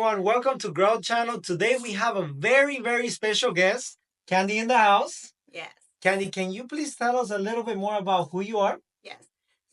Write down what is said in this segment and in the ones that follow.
everyone. Welcome to Growth Channel. Today we have a very special guest, Candy in the house. Yes. Candy, can you please tell us a little bit more about who you are? Yes.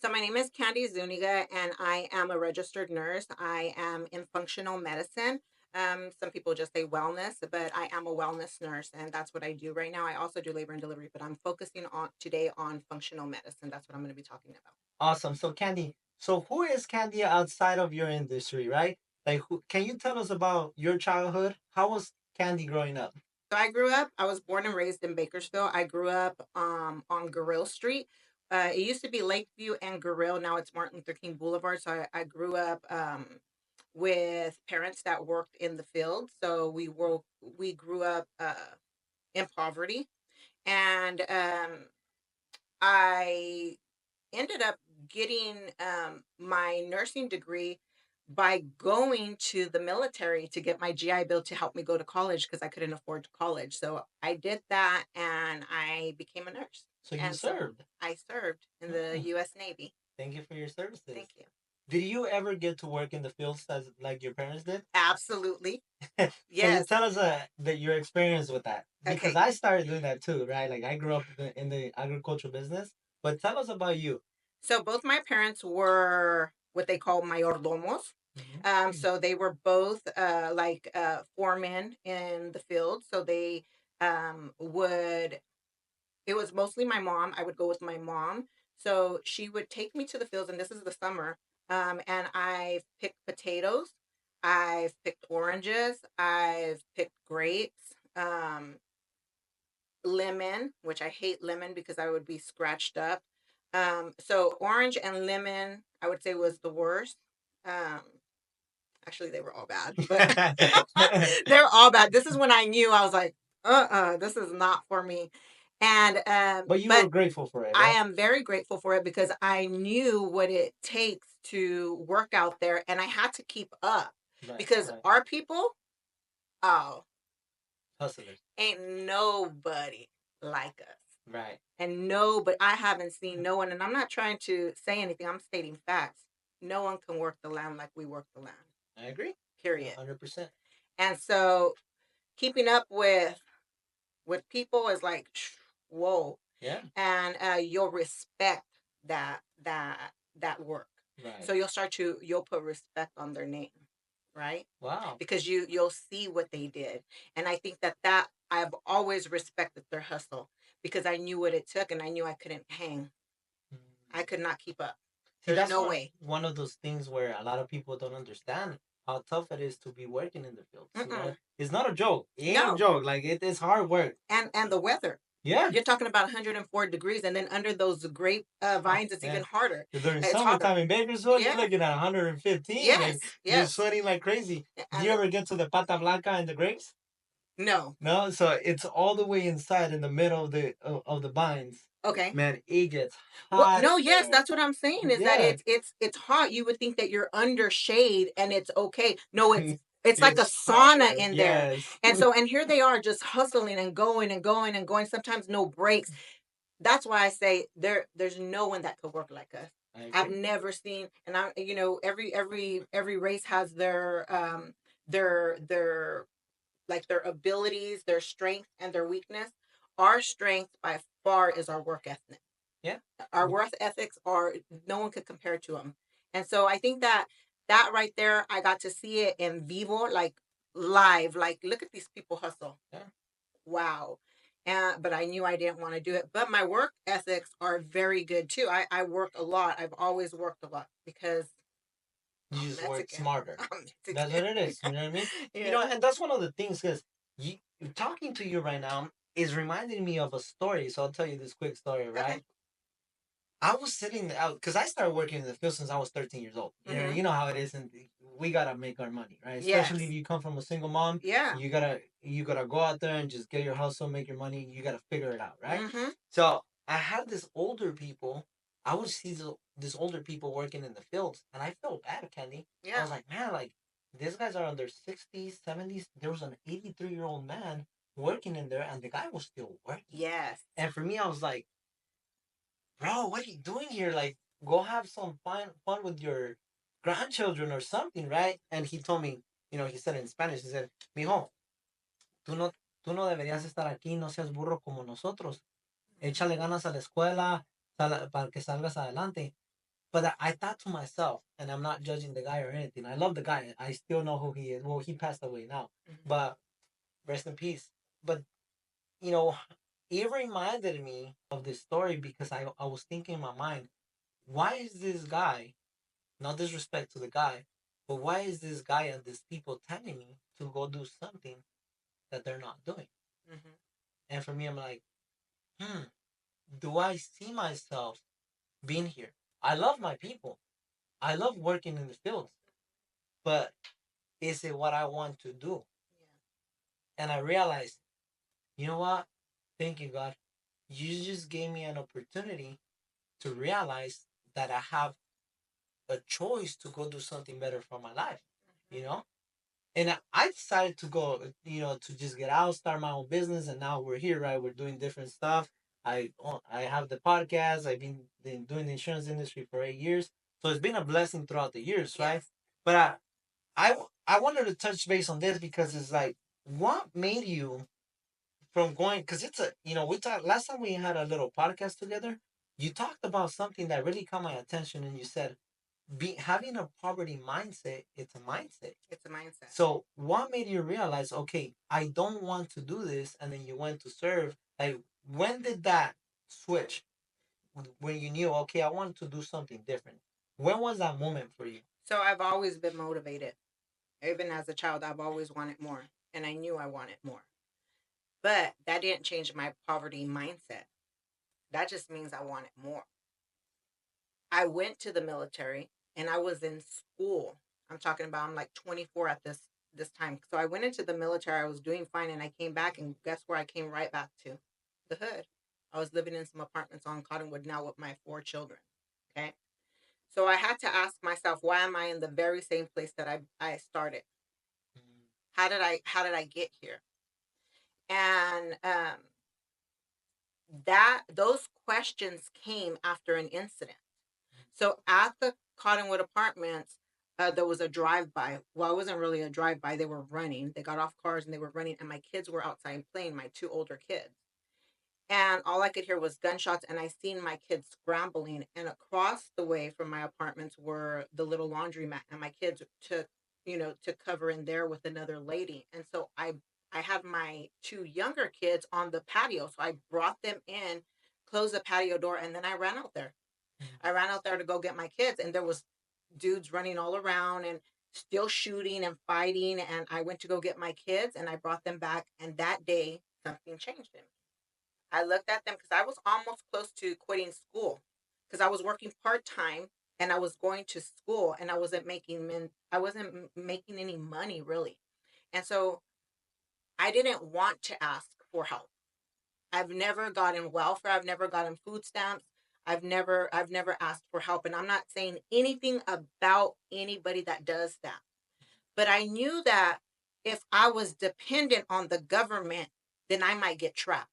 So my name is Candy Zuniga, and I am a registered nurse. I am in functional medicine. Some people just say wellness, but I am a wellness nurse, and that's what I do right now. I also do labor and delivery, but I'm focusing on today on functional medicine. That's what I'm going to be talking about. Awesome. So, Candy, who is Candy outside of your industry, right? Like, can you tell us about your childhood? How was Candy growing up? So I was born and raised in Bakersfield. I grew up on Grill Street. It used to be Lakeview and Grill. Now it's Martin Luther King Boulevard. So I grew up with parents that worked in the field. So we grew up in poverty, and I ended up getting my nursing degree by going to the military to get my GI Bill to help me go to college because I couldn't afford college. So I did that and I became a nurse. So you And so served. I served in the Mm. U.S. Navy. Thank you for your services. Thank you. Did you ever get to work in the fields as like your parents did? Absolutely. Can you Yes. tell us that your experience with that? Because Okay. I started doing that too, right? Like I grew up in the agricultural business. But tell us about you. So both my parents were what they call mayordomos. Mhm. So they were both foremen in the field. So they would it was mostly my mom. I would go with my mom. So she would take me to the fields, and this is the summer. And I've picked potatoes, I've picked oranges, I've picked grapes, lemon, which I hate lemon because I would be scratched up. So orange and lemon, I would say was the worst. Um, Actually, they were all bad, but they're all bad. This is when I knew I was like, this is not for me. And But you were but grateful for it, I right? am very grateful for it because I knew what it takes to work out there, and I had to keep up Right, because right. our people, oh, Hustlers. ain't nobody like us. Right. And no, but I haven't seen no one, and I'm not trying to say anything, I'm stating facts. No one can work the land like we work the land, I agree. period. 100%. And so keeping up with people is like, whoa. Yeah. And you'll respect that work. Right. So you'll put respect on their name, right? Wow. Because you'll see what they did, and I think that I've always respected their hustle because I knew what it took, and I knew I couldn't hang. Mm. I could not keep up. See, There's that's no way. one of those things where a lot of people don't understand how tough it is to be working in the fields. You know, Mm-mm. it's not a joke. It ain't a No, joke. Like it is hard work. and the weather. Yeah. You're talking about 104 degrees, and then under those grape Oh, vines, it's even man. harder. During It's hotter. summertime in Bakersfield, you're Yeah. looking at 115 and Yes. you're Yes. sweating like crazy. Do you And ever get to the Pata Blanca and the grapes? no. No, so it's all the way inside in the middle of the vines. Okay. Man, it gets Well, hot. no, yes, that's what I'm saying is that Yeah. it's hot. You would think that you're under shade and it's okay. No, it's like a It's sauna hotter. in there. Yes. And so and here they are just hustling and going and going and going, sometimes no breaks. That's why I say there's no one that could work like us. I I've agree. never seen, and I every race has their like their abilities, their strength and their weakness. Our strength by far is our work ethic. Yeah. Our work ethics are no one could compare to them. And so I think that right there, I got to see it in vivo, like live. Like, look at these people hustle. Yeah. Wow. And but I knew I didn't want to do it. But my work ethics are very good too. I work a lot. I've always worked a lot because You I'm just work Mexican. smarter. I'm That's Mexican. what it is. You know what I mean? Yeah. You know, and that's one of the things because you talking to you right now is reminding me of a story. So I'll tell you this quick story, Okay. right? I was sitting out because I started working in the field since I was 13 years old. Mm-hmm. You know how it is, and we gotta make our money, right? Especially Yes. if you come from a single mom, Yeah. you gotta go out there and just get your hustle, make your money. You gotta figure it out, right? Mm-hmm. So I had this older people. I would see this older people working in the fields, and I felt bad, Kenny. I Yeah. was like, man, like these guys are in their 60s, 70s. There was an 83-year-old man working in there, and the guy was still working. Yes. And for me, I was like, bro, what are you doing here? Like, go have some fun with your grandchildren or something, right? And he told me, he said in Spanish, he said, mijo, tú no, tú no deberías estar aquí, no seas burro como nosotros. Échale ganas a la escuela para que salgas adelante. But I thought to myself, and I'm not judging the guy or anything. I love the guy. I still know who he is. Well, he passed away now, but rest in peace. But you know, it reminded me of this story because I was thinking in my mind, why is this guy, no disrespect to the guy, but why is this guy and these people telling me to go do something that they're not doing? Mm-hmm. And for me, I'm like, hmm, do I see myself being here? I love my people. I love working in the fields, but is it what I want to do? And I realized, you know what? Thank you, God. You just gave me an opportunity to realize that I have a choice to go do something better for my life, you know? And I decided to go, to just get out, start my own business. And now we're here, right? We're doing different stuff. I have the podcast. I've been doing the insurance industry for 8 years. So it's been a blessing throughout the years, right? Yes. But I wanted to touch base on this because it's like, what made you from going, because it's we talked last time we had a little podcast together. You talked about something that really caught my attention, and you said, having a poverty mindset, it's a mindset. It's a mindset. So what made you realize, okay, I don't want to do this, and then you went to serve? Like, when did that switch? When you knew, okay, I want to do something different. When was that moment for you? So I've always been motivated. Even as a child, I've always wanted more, and I knew I wanted more. But that didn't change my poverty mindset. That just means I wanted more. I went to the military and I was in school. I'm talking about I'm like 24 at this time. So I went into the military. I was doing fine, and I came back, and guess where I came right back to? The hood. I was living in some apartments on Cottonwood now with my 4 children. Okay. So I had to ask myself, why am I in the very same place that I started? How did I get here? And that those questions came after an incident. So at the Cottonwood Apartments, there was a drive-by. Well, it wasn't really a drive-by. They were running. They got off cars and they were running, and my kids were outside playing. My 2 older kids, and all I could hear was gunshots. And I seen my kids scrambling. And across the way from my apartments were the little laundromat, and my kids took, to cover in there with another lady. And so I had my 2 younger kids on the patio, so I brought them in, closed the patio door, and then I ran out there. I ran out there to go get my kids, and there was dudes running all around and still shooting and fighting. And I went to go get my kids, and I brought them back. And that day, something changed in me. I looked at them because I was almost close to quitting school because I was working part time and I was going to school, and I wasn't making any money really. And so I didn't want to ask for help. I've never gotten welfare. I've never gotten food stamps. I've never asked for help. And I'm not saying anything about anybody that does that. But I knew that if I was dependent on the government, then I might get trapped.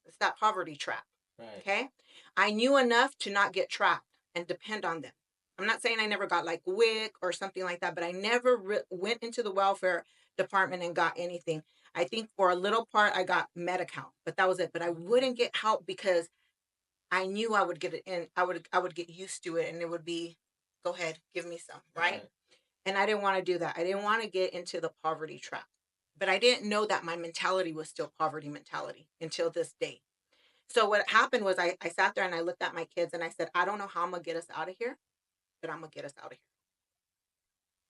It's that poverty trap. Right. Okay. I knew enough to not get trapped and depend on them. I'm not saying I never got like WIC or something like that, but I never went into the welfare department and got anything. I think for a little part I got Medi-Cal, but that was it. But I wouldn't get help because I knew I would get it in. I would get used to it, and it would be, go ahead, give me some, right? Right. And I didn't want to do that. I didn't want to get into the poverty trap. But I didn't know that my mentality was still poverty mentality until this day. So what happened was I sat there and I looked at my kids and I said, I don't know how I'm gonna get us out of here, but I'm gonna get us out of here.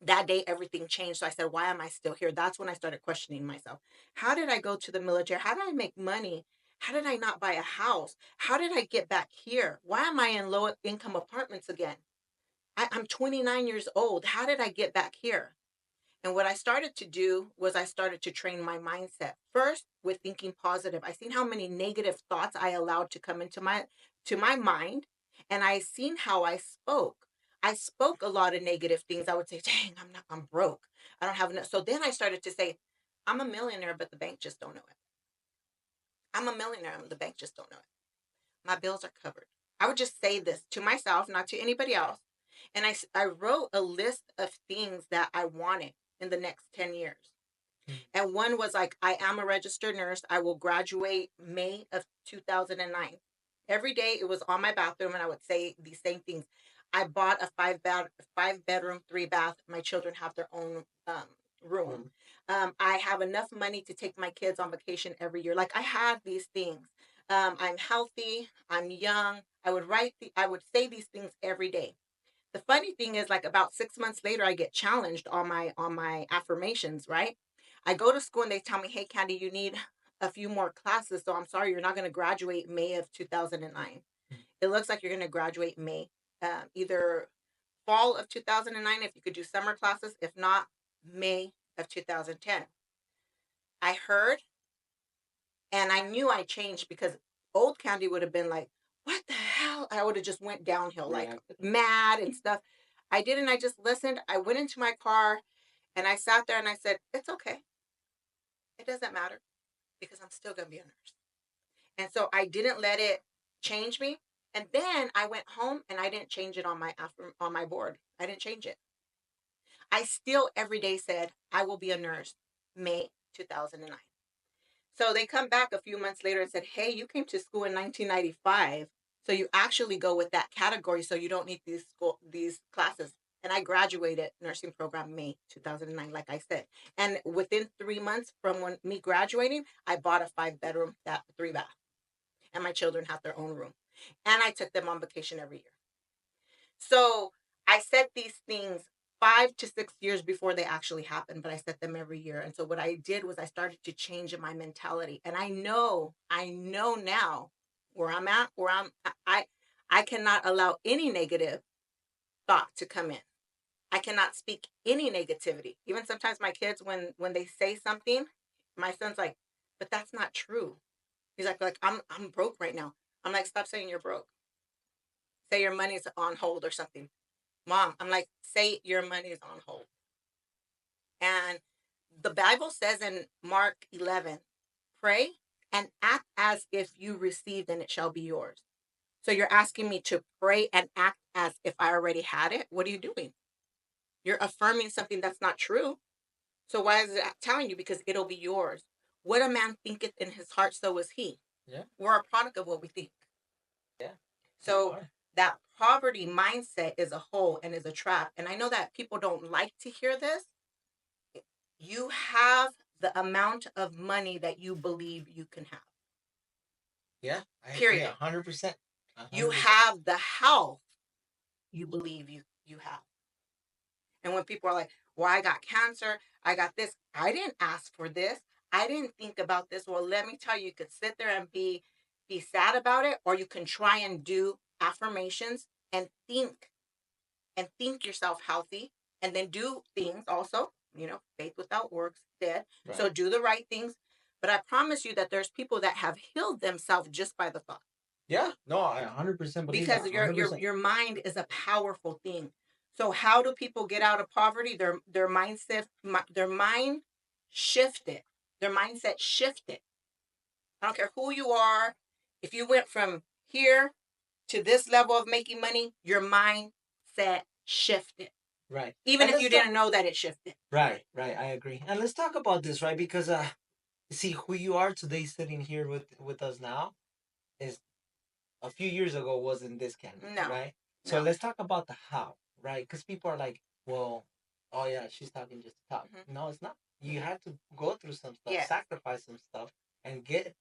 That day everything changed. So I said, why am I still here? That's when I started questioning myself. How did I go to the military? How did I make money? How did I not buy a house? How did I get back here? Why am I in low income apartments again? I'm 29 years old. How did I get back here? And what I started to do was I started to train my mindset first with thinking positive. I seen how many negative thoughts I allowed to come into my mind, and I seen how I spoke. I spoke a lot of negative things. I would say, "Dang, I'm broke. I don't have enough." So then I started to say, "I'm a millionaire, but the bank just don't know it. I'm a millionaire, and the bank just don't know it. My bills are covered." I would just say this to myself, not to anybody else. And I wrote a list of things that I wanted. in the next 10 years. Mm. And one was like, I am a registered nurse. I will graduate May of 2009. Every day it was on my bathroom, and I would say these same things. I bought a five bedroom, three bath. My children have their own room. I have enough money to take my kids on vacation every year. Like I had these things. I'm healthy. I'm young. I would say these things every day. The funny thing is, like about 6 months later, I get challenged on my affirmations, right? I go to school and they tell me, "Hey, Candy, you need a few more classes, so I'm sorry, you're not going to graduate May of 2009. It looks like you're going to graduate May, either fall of 2009 if you could do summer classes, if not May of 2010." I heard, and I knew I changed because old Candy would have been like, "What the hell?" I would have just went downhill, like Reacted. mad and stuff. I didn't. I just listened. I went into my car and I sat there and I said, "It's okay. It doesn't matter because I'm still going to be a nurse." And so I didn't let it change me. And then I went home and I didn't change it on my board. I didn't change it. I still every day said, "I will be a nurse May 2009." So they come back a few months later and said, "Hey, you came to school in 1995. So you actually go with that category. So you don't need these classes." And I graduated nursing program May 2009, like I said. And within 3 months from me graduating, I bought a five bedroom, that three bath, and my children have their own room. And I took them on vacation every year. So I said these things 5 to 6 years before they actually happened, but I said them every year. And so what I did was I started to change my mentality. And I know now where I'm at, I cannot allow any negative thought to come in. I cannot speak any negativity. Even sometimes my kids, when they say something, my son's like, "But that's not true." He's like I'm broke right now. I'm like, "Stop saying you're broke. Say your money's on hold or something." Mom, I'm like, "Say your money is on hold." And the Bible says in Mark 11, pray and act as if you received and it shall be yours. So you're asking me to pray and act as if I already had it? What are you doing? You're affirming something that's not true. So why is it telling you? Because it'll be yours. What a man thinketh in his heart, so is he. Yeah. We're a product of what we think. Yeah. So that poverty mindset is a hole and is a trap. And I know that people don't like to hear this. You have the amount of money that you believe you can have. Yeah. I Period. agree 100%. You have the health you believe you have. And when people are like, "Well, I got cancer, I got this," I didn't ask for this. I didn't think about this. Well, let me tell you, you could sit there and be sad about it, or you can try and do affirmations and think yourself healthy, and then do things also. Faith without works dead. Right. So do the right things. But I promise you that there's people that have healed themselves just by the thought. Yeah, no, I 100% believe Because that. your mind is a powerful thing. So how do people get out of poverty? Their mindset, their mind shifted. Their mindset shifted. I don't care who you are. If you went from here to this level of making money, your mindset shifted. Right. Even if you didn't know that it shifted. Right, I agree. And let's talk about this, right? Because see, who you are today sitting here with us now is a few years ago wasn't this Candy, No. right? So No. let's talk about the how, right? Because people are like, "Well, oh yeah, she's talking just to talk." Mm-hmm. No, it's not. You have to go through some stuff, yes, sacrifice some stuff, and get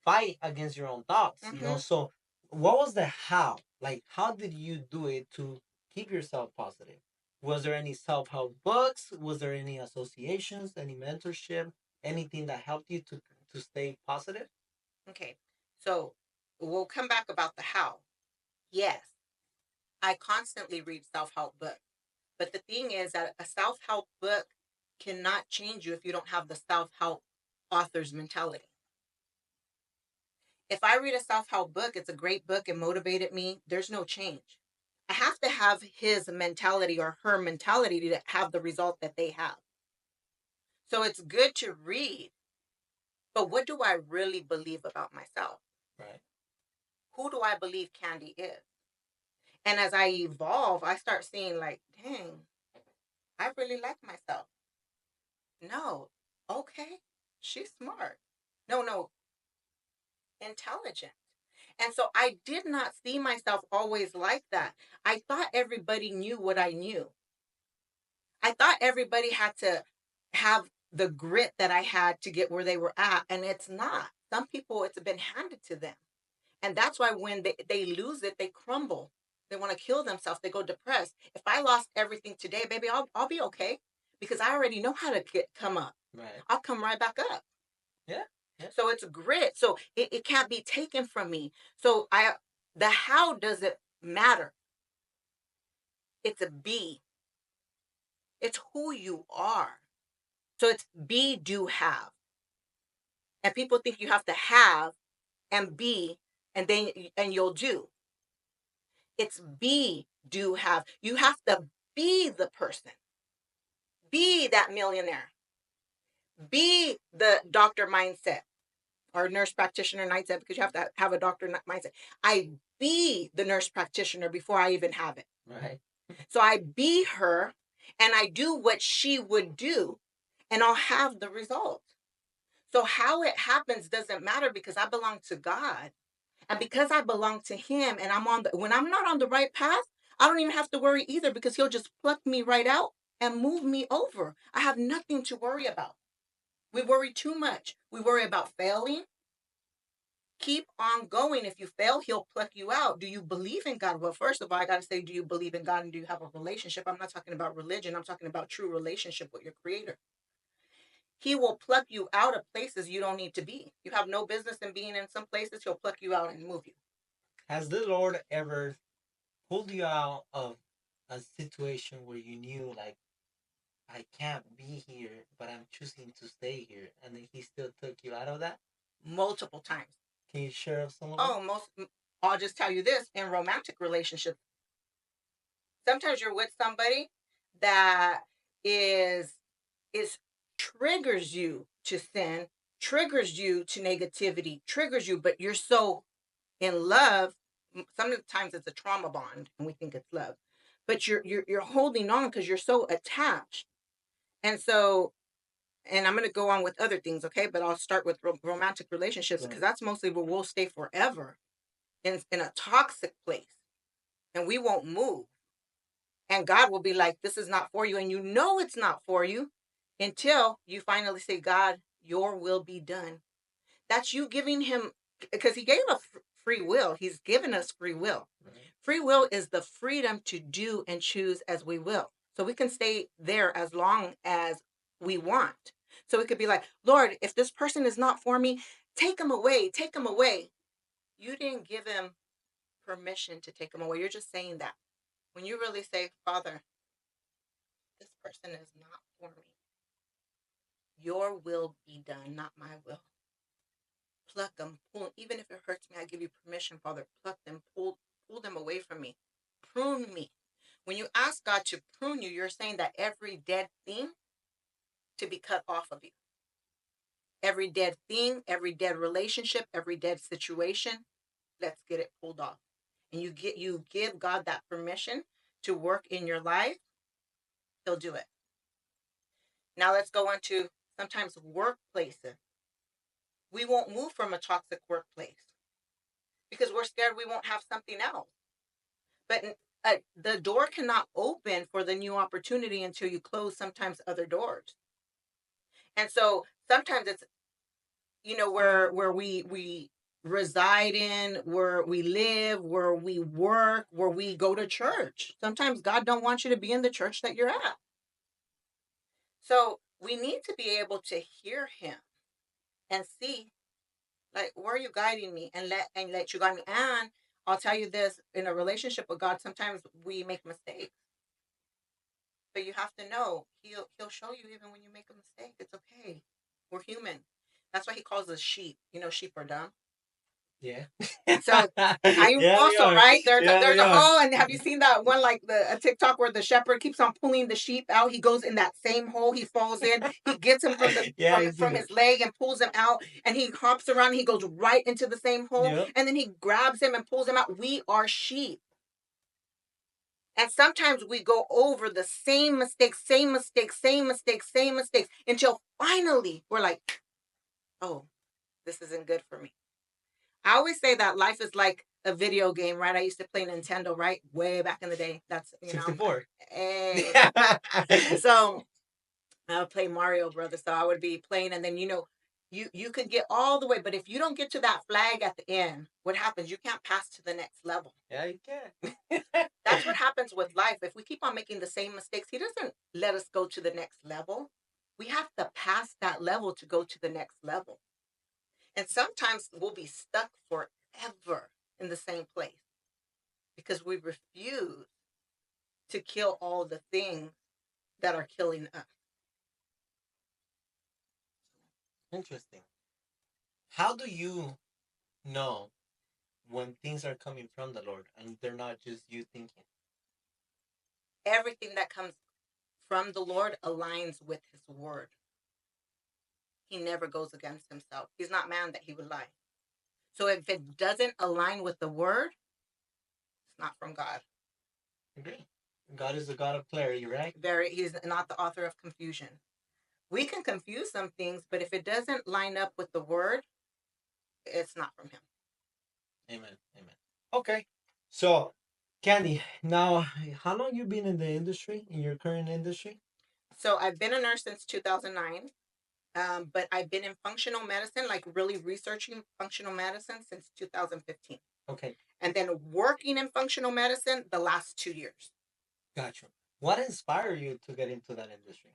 fight against your own thoughts. Mm-hmm. So what was the how? Like, how did you do it to keep yourself positive? Was there any self-help books? Was there any associations, any mentorship, anything that helped you to stay positive? Okay. So we'll come back about the how. Yes, I constantly read self-help books. But the thing is that a self-help book cannot change you if you don't have the self-help author's mentality. If I read a self-help book, it's a great book and motivated me, there's no change. I have to have his mentality or her mentality to have the result that they have. So it's good to read, but what do I really believe about myself? Right. Who do I believe Candy is? And as I evolve, I start seeing like, dang, I really like myself. No. Okay. She's smart. No, no, intelligent. And so I did not see myself always like that. I thought everybody knew what I knew. I thought everybody had to have the grit that I had to get where they were at, and it's not. Some people, it's been handed to them. And that's why when they lose it, they crumble. They want to kill themselves. They go depressed. If I lost everything today, baby, I'll be okay because I already know how to come up. Right. I'll come right back up. Yeah. Yeah. So it's grit. So it can't be taken from me. So the how doesn't matter. It's a be. It's who you are. So it's be, do, have. And people think you have to have and be, and then and you'll do. It's be, do, have. You have to be the person. Be that millionaire. Be the doctor mindset or nurse practitioner mindset because you have to have a doctor mindset. I be the nurse practitioner before I even have it. Right. So I be her and I do what she would do and I'll have the result. So how it happens doesn't matter because I belong to God. And because I belong to him and when I'm not on the right path, I don't even have to worry either because he'll just pluck me right out and move me over. I have nothing to worry about. We worry too much. We worry about failing. Keep on going. If you fail, he'll pluck you out. Do you believe in God? Well, first of all, I got to say, do you believe in God and do you have a relationship? I'm not talking about religion. I'm talking about true relationship with your creator. He will pluck you out of places you don't need to be. You have no business in being in some places. He'll pluck you out and move you. Has the Lord ever pulled you out of a situation where you knew, like, I can't be here, but I'm choosing to stay here, and then He still took you out of that? Multiple times. Can you share some of them? Oh, I'll just tell you this in romantic relationships. Sometimes you're with somebody that is triggers you to sin, triggers you to negativity, triggers you, but you're so in love. Sometimes it's a trauma bond and we think it's love. But you're holding on because you're so attached. And so and I'm going to go on with other things, okay? But I'll start with romantic relationships because that's mostly where we'll stay forever in a toxic place and we won't move. And God will be like, this is not for you. And you know it's not for you until you finally say, God, your will be done. That's you giving him, because he gave us free will. He's given us free will. Right. Free will is the freedom to do and choose as we will. So we can stay there as long as we want. So it could be like, Lord, if this person is not for me, take him away, take him away. You didn't give him permission to take him away. You're just saying that. When you really say, Father, this person is not for me. Your will be done, not my will. Pluck them, pull. Even if it hurts me, I give you permission, Father. Pluck them, pull them away from me. Prune me. When you ask God to prune you, you're saying that every dead thing to be cut off of you. Every dead thing, every dead relationship, every dead situation, let's get it pulled off. And you give God that permission to work in your life, he'll do it. Now let's go on to sometimes workplaces. We won't move from a toxic workplace because we're scared we won't have something else. But the door cannot open for the new opportunity until you close sometimes other doors. And so sometimes it's, where we reside in, where we live, where we work, where we go to church. Sometimes God don't want you to be in the church that you're at. So we need to be able to hear him and see, like, where are you guiding me, and let you guide me. And I'll tell you this, in a relationship with God, sometimes we make mistakes. But you have to know he'll show you even when you make a mistake. It's okay. We're human. That's why he calls us sheep. Sheep are dumb. Yeah. So I Yeah, also right there's yeah, a hole, and have you seen that one, like a TikTok where the shepherd keeps on pulling the sheep out? He goes in that same hole, he falls in, he gets him from the yeah, from his leg and pulls him out, and he hops around, he goes right into the same hole, yep. and then he grabs him and pulls him out. We are sheep. And sometimes we go over the same mistakes, same mistakes, same mistakes, same mistakes until finally we're like, oh, this isn't good for me. I always say that life is like a video game, right? I used to play Nintendo, right? Way back in the day. That's, 64. hey. So I would play Mario Brothers. So I would be playing, and then you could get all the way, but if you don't get to that flag at the end, what happens? You can't pass to the next level. Yeah, you can. That's what happens with life. If we keep on making the same mistakes, he doesn't let us go to the next level. We have to pass that level to go to the next level. And sometimes we'll be stuck forever in the same place because we refuse to kill all the things that are killing us. Interesting. How do you know when things are coming from the Lord and they're not just you thinking? Everything that comes from the Lord aligns with his word. He never goes against himself. He's not man that he would lie. So if it doesn't align with the word, it's not from God. Agree. God is a God of clarity, right? He's not the author of confusion. We can confuse some things, but if it doesn't line up with the word, it's not from him. Amen. Amen. Okay. So, Candy, now how long you been in the industry, in your current industry? So I've been a nurse since 2009, but I've been in functional medicine, like really researching functional medicine since 2015. Okay. And then working in functional medicine the last 2 years. Gotcha. What inspired you to get into that industry?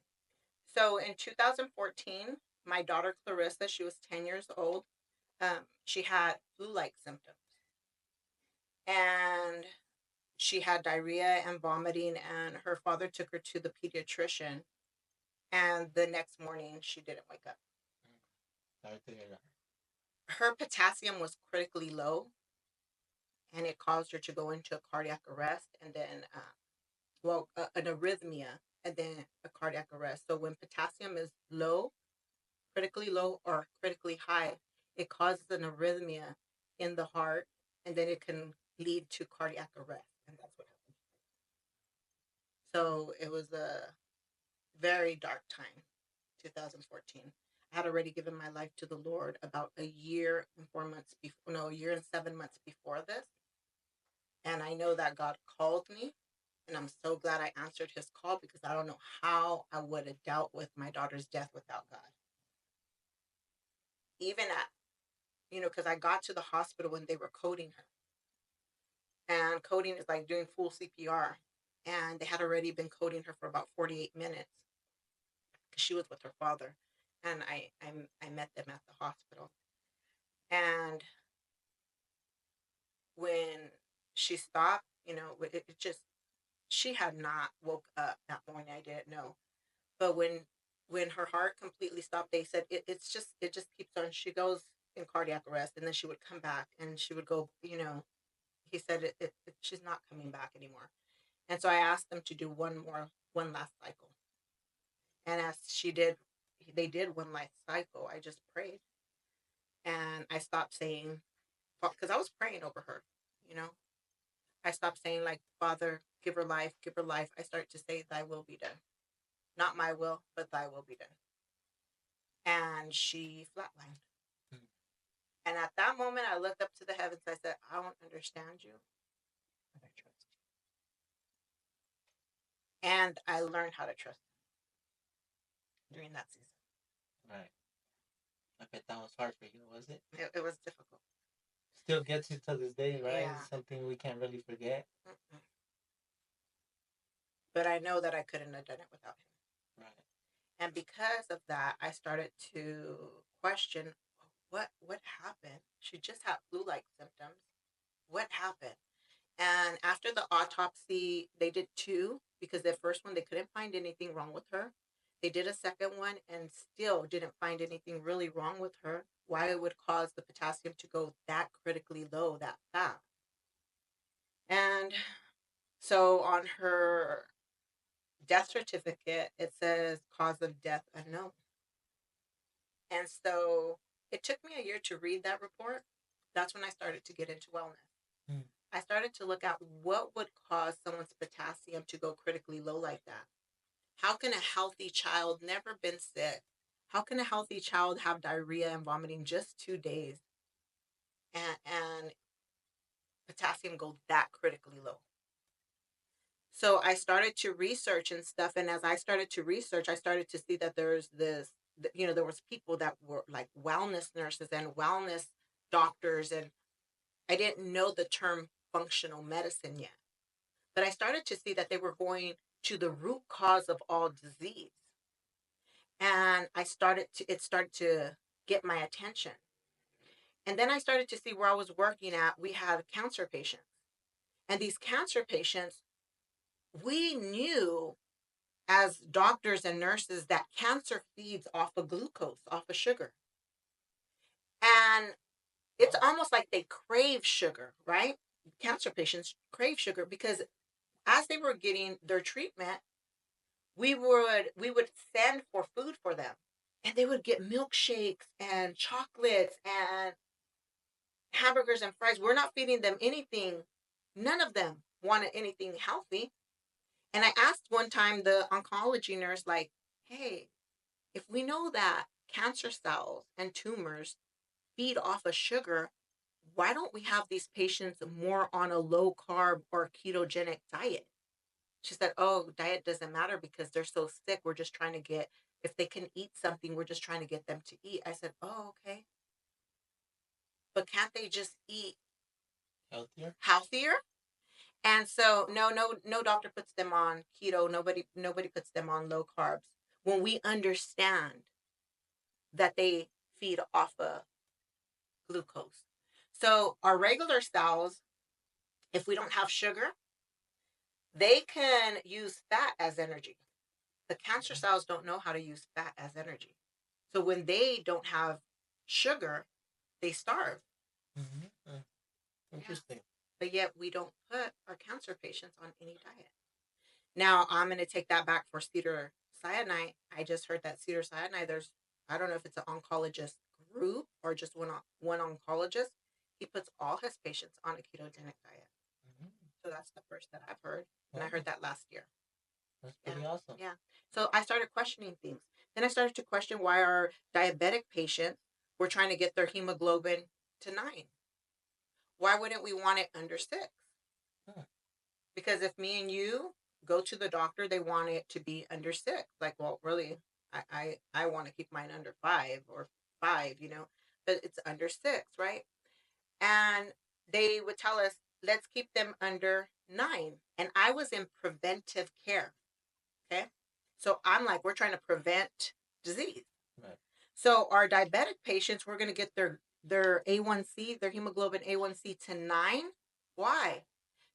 So in 2014, my daughter Clarissa, she was 10 years old. She had flu-like symptoms. And she had diarrhea and vomiting, and her father took her to the pediatrician. And the next morning, she didn't wake up. Sorry to hear that. Her potassium was critically low, and it caused her to go into a cardiac arrest and then, an arrhythmia and then a cardiac arrest. So when potassium is low, critically low, or critically high, it causes an arrhythmia in the heart, and then it can lead to cardiac arrest. And that's what happened. So it was a very dark time, 2014. I had already given my life to the Lord about a year and 4 months before, no, a year and 7 months before this. And I know that God called me, and I'm so glad I answered his call because I don't know how I would have dealt with my daughter's death without God. Even because I got to the hospital when they were coding her. And coding is like doing full CPR. And they had already been coding her for about 48 minutes because she was with her father. And I met them at the hospital. And when she stopped, it just, she had not woke up that morning. I didn't know. But when her heart completely stopped, they said it just keeps on. She goes in cardiac arrest, and then she would come back, and she would go. He said she's not coming back anymore. And so I asked them to do one last cycle. And as they did one last cycle. I just prayed, and I stopped saying, because I was praying over her. You know, I stopped saying like, Father, give her life, give her life. I start to say, Thy will be done, not my will, but Thy will be done. And she flatlined. Mm. And at that moment, I looked up to the heavens. I said, I don't understand you, but I trust you. And I learned how to trust him during that season. Right. I bet that was hard for you, was it? It was difficult. Still gets you to this day, right? Yeah. It's something we can't really forget. Mm-mm. But I know that I couldn't have done it without him. Right. And because of that, I started to question what happened. She just had flu-like symptoms. What happened? And after the autopsy, they did two because the first one they couldn't find anything wrong with her. They did a second one and still didn't find anything really wrong with her. Why it would cause the potassium to go that critically low that fast. And so on her death certificate, it says cause of death unknown. And so it took me a year to read that report. That's when I started to get into wellness. Mm. I started to look at what would cause someone's potassium to go critically low like that. How can a healthy child never been sick? How can a healthy child have diarrhea and vomiting just 2 days and potassium go that critically low? So I started to research and stuff, and as I started to research, I started to see that there's this, there was people that were like wellness nurses and wellness doctors, and I didn't know the term functional medicine yet. But I started to see that they were going to the root cause of all disease. And it started to get my attention. And then I started to see where I was working at, we had cancer patients. And these cancer patients, we knew as doctors and nurses that cancer feeds off of glucose, off of sugar. And it's Wow. almost like they crave sugar, right? Cancer patients crave sugar because as they were getting their treatment, we would send for food for them. And they would get milkshakes and chocolates and hamburgers and fries. We're not feeding them anything. None of them wanted anything healthy. And I asked one time the oncology nurse, like, hey, if we know that cancer cells and tumors feed off of sugar, why don't we have these patients more on a low carb or ketogenic diet? She said, oh, diet doesn't matter because they're so sick. We're just trying to get, if they can eat something, we're just trying to get them to eat. I said, oh, okay. But can't they just eat Healthier. healthier? And so no doctor puts them on keto. Nobody puts them on low carbs when we understand that they feed off of glucose. So our regular cells, if we don't have sugar, they can use fat as energy. The cancer cells don't know how to use fat as energy. So when they don't have sugar, they starve. Mm-hmm. Yeah. Interesting. But yet we don't put our cancer patients on any diet. Now I'm going to take that back for cedar cyanide. I just heard that cedar cyanide, I don't know if it's an oncologist group or just one oncologist. He puts all his patients on a ketogenic diet. Mm-hmm. So that's the first that I've heard. And I Wow, heard that last year. that's Yeah. pretty awesome. Yeah. So I started questioning things. Then I started to question why our diabetic patients were trying to get their hemoglobin to 9. Why wouldn't we want it under 6? Hmm. Because if me and you go to the doctor, they want it to be under 6. Like, well, really, I want to keep mine under 5 or 5, but it's under 6, right? And they would tell us, let's keep them under 9. And I was in preventive care. Okay. So I'm like, we're trying to prevent disease. Right. So our diabetic patients, we're going to get their A1C, their hemoglobin A1C to 9. Why?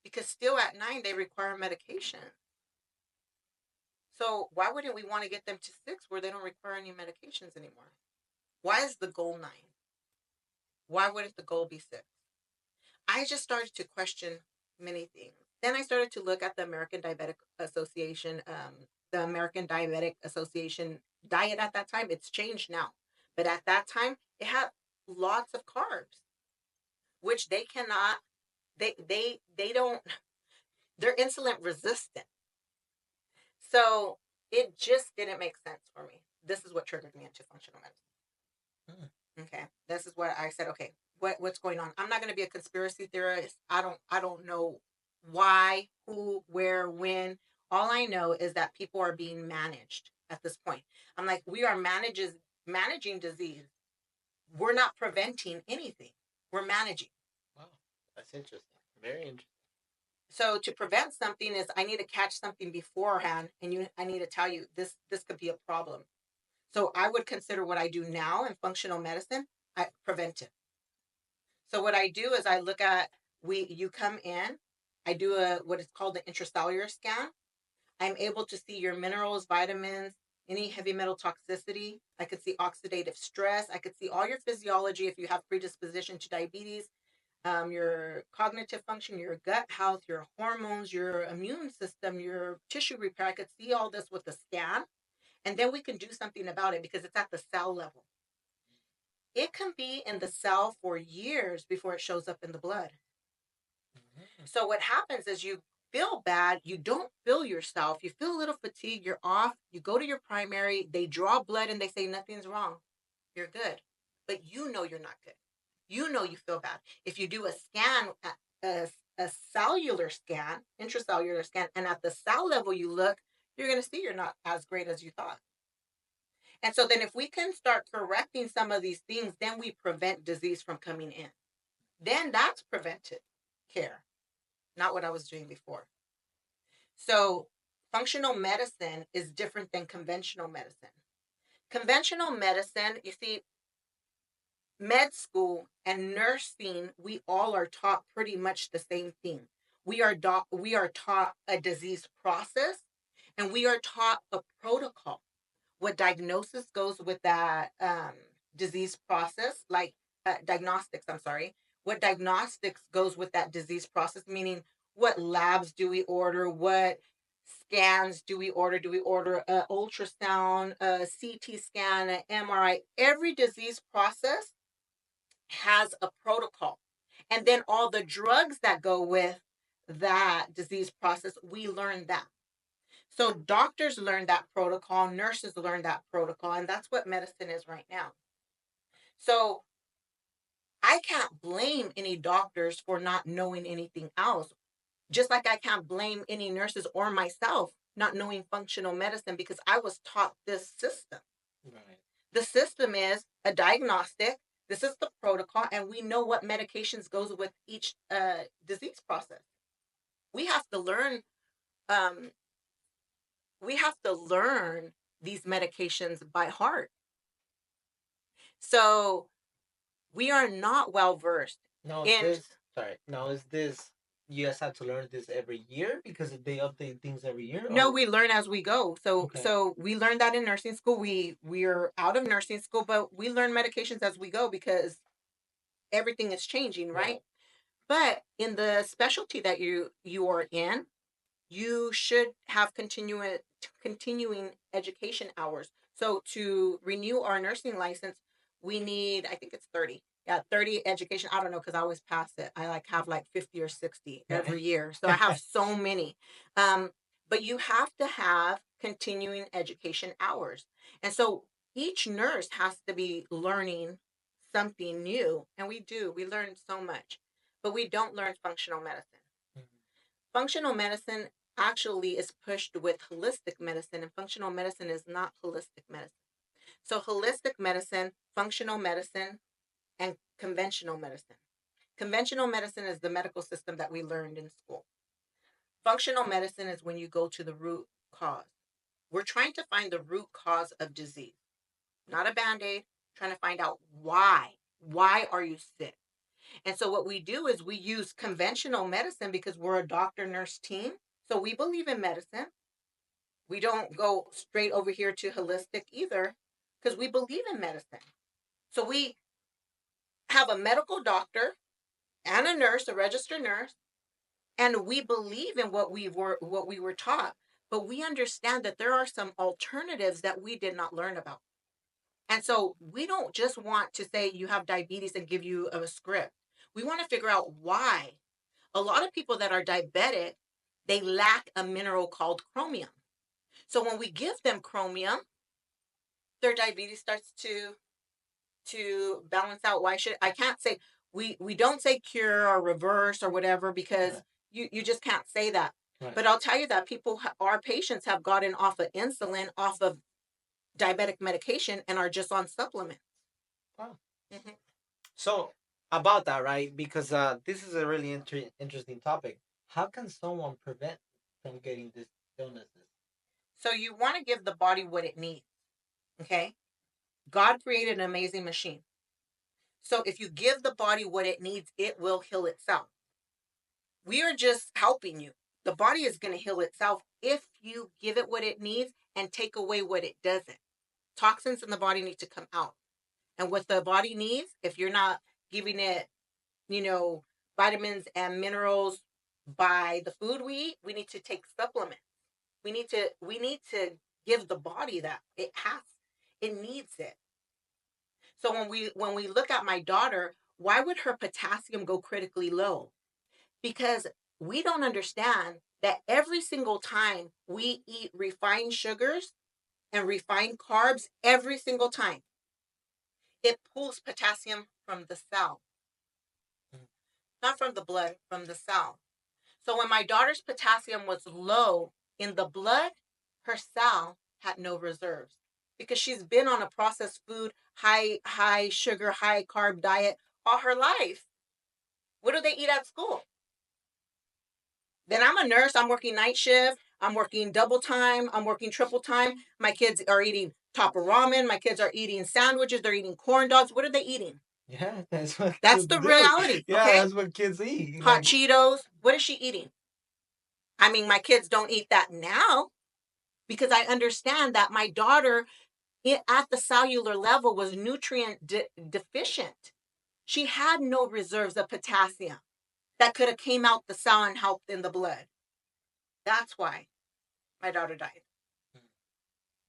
Because still at 9 they require medication. So why wouldn't we want to get them to 6 where they don't require any medications anymore? Why is the goal 9? Why wouldn't the goal be 6? I just started to question many things. Then I started to look at the American Diabetic Association diet at that time. It's changed now, but at that time it had lots of carbs, which they cannot. They don't. They're insulin resistant, so it just didn't make sense for me. This is what triggered me into functional medicine. Hmm. Okay, this is what I said. Okay, what's going on? I'm not going to be a conspiracy theorist. I don't know why, who, where, when. All I know is that people are being managed at this point. I'm like, we are managing disease. We're not preventing anything. We're managing. Wow, that's interesting. Very interesting. So to prevent something is I need to catch something beforehand, and I need to tell you this could be a problem. So I would consider what I do now in functional medicine preventive. So what I do is I look at you come in, I do a what is called the intracellular scan. I'm able to see your minerals, vitamins, any heavy metal toxicity. I could see oxidative stress. I could see all your physiology if you have predisposition to diabetes, your cognitive function, your gut health, your hormones, your immune system, your tissue repair. I could see all this with the scan. And then we can do something about it because it's at the cell level. It can be in the cell for years before it shows up in the blood. So what happens is you feel bad, you don't feel yourself, you feel a little fatigued, you're off, you go to your primary, they draw blood and they say nothing's wrong. You're good. But you know you're not good. You know you feel bad. If you do a scan, a cellular scan, intracellular scan, and at the cell level you look, you're going to see you're not as great as you thought. And so then if we can start correcting some of these things, then we prevent disease from coming in. Then that's preventive care, not what I was doing before. So functional medicine is different than conventional medicine. Conventional medicine, you see, med school and nursing, we all are taught pretty much the same thing. We are taught a disease process and we are taught a protocol. What diagnosis goes with that disease process, like diagnostics, I'm sorry. What diagnostics goes with that disease process, meaning what labs do we order, what scans do we order? Do we order an ultrasound, a CT scan, an MRI? Every disease process has a protocol. And then all the drugs that go with that disease process, we learn that. So doctors learn that protocol, nurses learn that protocol, and that's what medicine is right now. So I can't blame any doctors for not knowing anything else, just like I can't blame any nurses or myself not knowing functional medicine because I was taught this system. Right. The system is a diagnostic. This is the protocol, and we know what medications goes with each disease process. We have to learn. Um, we have to learn these medications by heart. So we are not well versed Now is in. this sorry? Now is this you guys have to learn this every year because they update things every year? No, Or we learn as we go. So okay, so we learned that in nursing school. We're out of nursing school, but we learn medications as we go because everything is changing, right, right? But in the specialty that you are in, you should have continuing education hours. So to renew our nursing license, we need, I think it's 30. Yeah, 30 education. I don't know because I always pass it. I like have like 50 or 60 right, every year. So I have so many. Um, but you have to have continuing education hours. And so each nurse has to be learning something new. And we do. We learn so much. But we don't learn functional medicine. Mhm. Functional medicine actually is pushed with holistic medicine, and functional medicine is not holistic medicine. So, holistic medicine, functional medicine, and conventional medicine. Conventional medicine is the medical system that we learned in school. Functional medicine is when you go to the root cause. We're trying to find the root cause of disease, not a band aid, trying to find out why. Why are you sick? And so what we do is we use conventional medicine because we're a doctor nurse team. So we believe in medicine. We don't go straight over here to holistic either because we believe in medicine. So we have a medical doctor and a nurse, a registered nurse, and we believe in what we were taught, but we understand that there are some alternatives that we did not learn about. And so we don't just want to say you have diabetes and give you a script. We want to figure out why. A lot of people that are diabetic, they lack a mineral called chromium. So when we give them chromium, their diabetes starts to balance out. Why should I can't say we don't say cure or reverse or whatever because right, you just can't say that. right. But I'll tell you that our patients have gotten off of insulin, off of diabetic medication, and are just on supplements. Wow. Mhm. So about that, right? Because this is a really interesting topic. How can someone prevent from getting these illnesses? So you want to give the body what it needs. Okay, God created an amazing machine. So if you give the body what it needs, it will heal itself. We are just helping you. The body is going to heal itself if you give it what it needs and take away what it doesn't. Toxins in the body need to come out. And what the body needs, if you're not giving it, you know, vitamins and minerals by the food we eat, we need to take supplements. We need to give the body that it needs it. So when we look at my daughter, why would her potassium go critically low? because we don't understand that every single time we eat refined sugars and refined carbs, every single time, it pulls potassium from the cell, not from the blood, from the cell. So when my daughter's potassium was low in the blood, her cell had no reserves because she's been on a processed food, high sugar, high carb diet all her life. What do they eat at school? Then I'm a nurse. I'm working night shift. I'm working double time. I'm working triple time. My kids are eating Topper ramen. My kids are eating sandwiches. They're eating corn dogs. What are they eating? Yeah, that's what That's kids the do. reality. Yeah, Okay. that's what kids eat. Hot Like, Cheetos. What is she eating? I mean, my kids don't eat that now because I understand that my daughter at the cellular level was nutrient deficient. She had no reserves of potassium that could have came out the cell and helped in the blood. That's why my daughter died.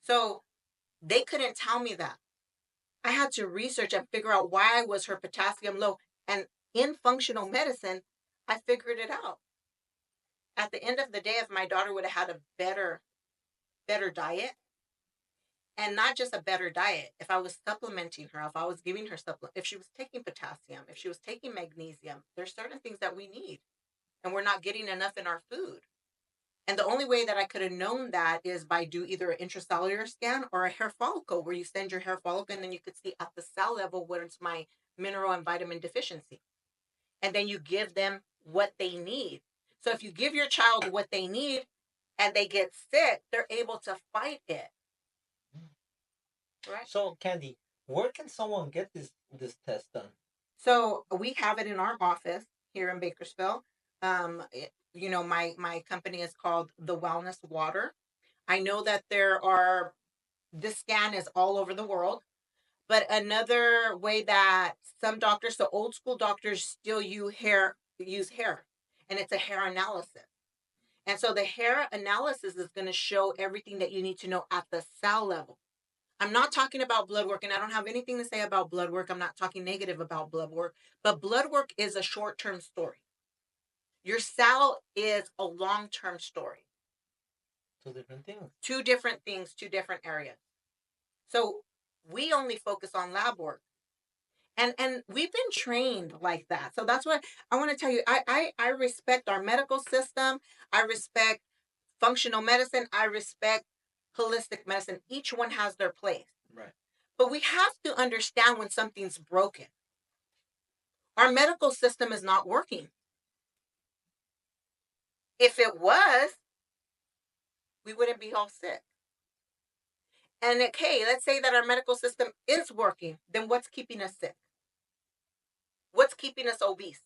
So they couldn't tell me that. I had to research and figure out why was her potassium low. And in functional medicine, I figured it out. At the end of the day, if my daughter would have had a better diet, and not just a better diet, if I was supplementing her, if I was giving her supplement, if she was taking potassium, if she was taking magnesium, there's certain things that we need and we're not getting enough in our food. And the only way that I could have known that is by do either an intracellular scan or a hair follicle, where you send your hair follicle and then you could see at the cell level what is my mineral and vitamin deficiency. And then you give them what they need. So if you give your child what they need and they get sick, they're able to fight it. Right? so Candy, where can someone get this test done? So we have it in our office here in Bakersfield. My company is called the Wellness Water. I know that this scan is all over the world, but another way that some doctors, so old school doctors, still use hair, and it's a hair analysis. And so the hair analysis is going to show everything that you need to know at the cell level. I'm not talking about blood work, and I don't have anything to say about blood work. I'm not talking negative about blood work, but blood work is a short term story. Your cell is a long term story. Two different things. Two different things, two different areas. So we only focus on lab work. And we've been trained like that. So that's what I want to tell you. I respect our medical system. I respect functional medicine. I respect holistic medicine. Each one has their place. Right. But we have to understand when something's broken. Our medical system is not working. If it was, we wouldn't be all sick. And okay, let's say that our medical system is working, then what's keeping us sick? What's keeping us obese?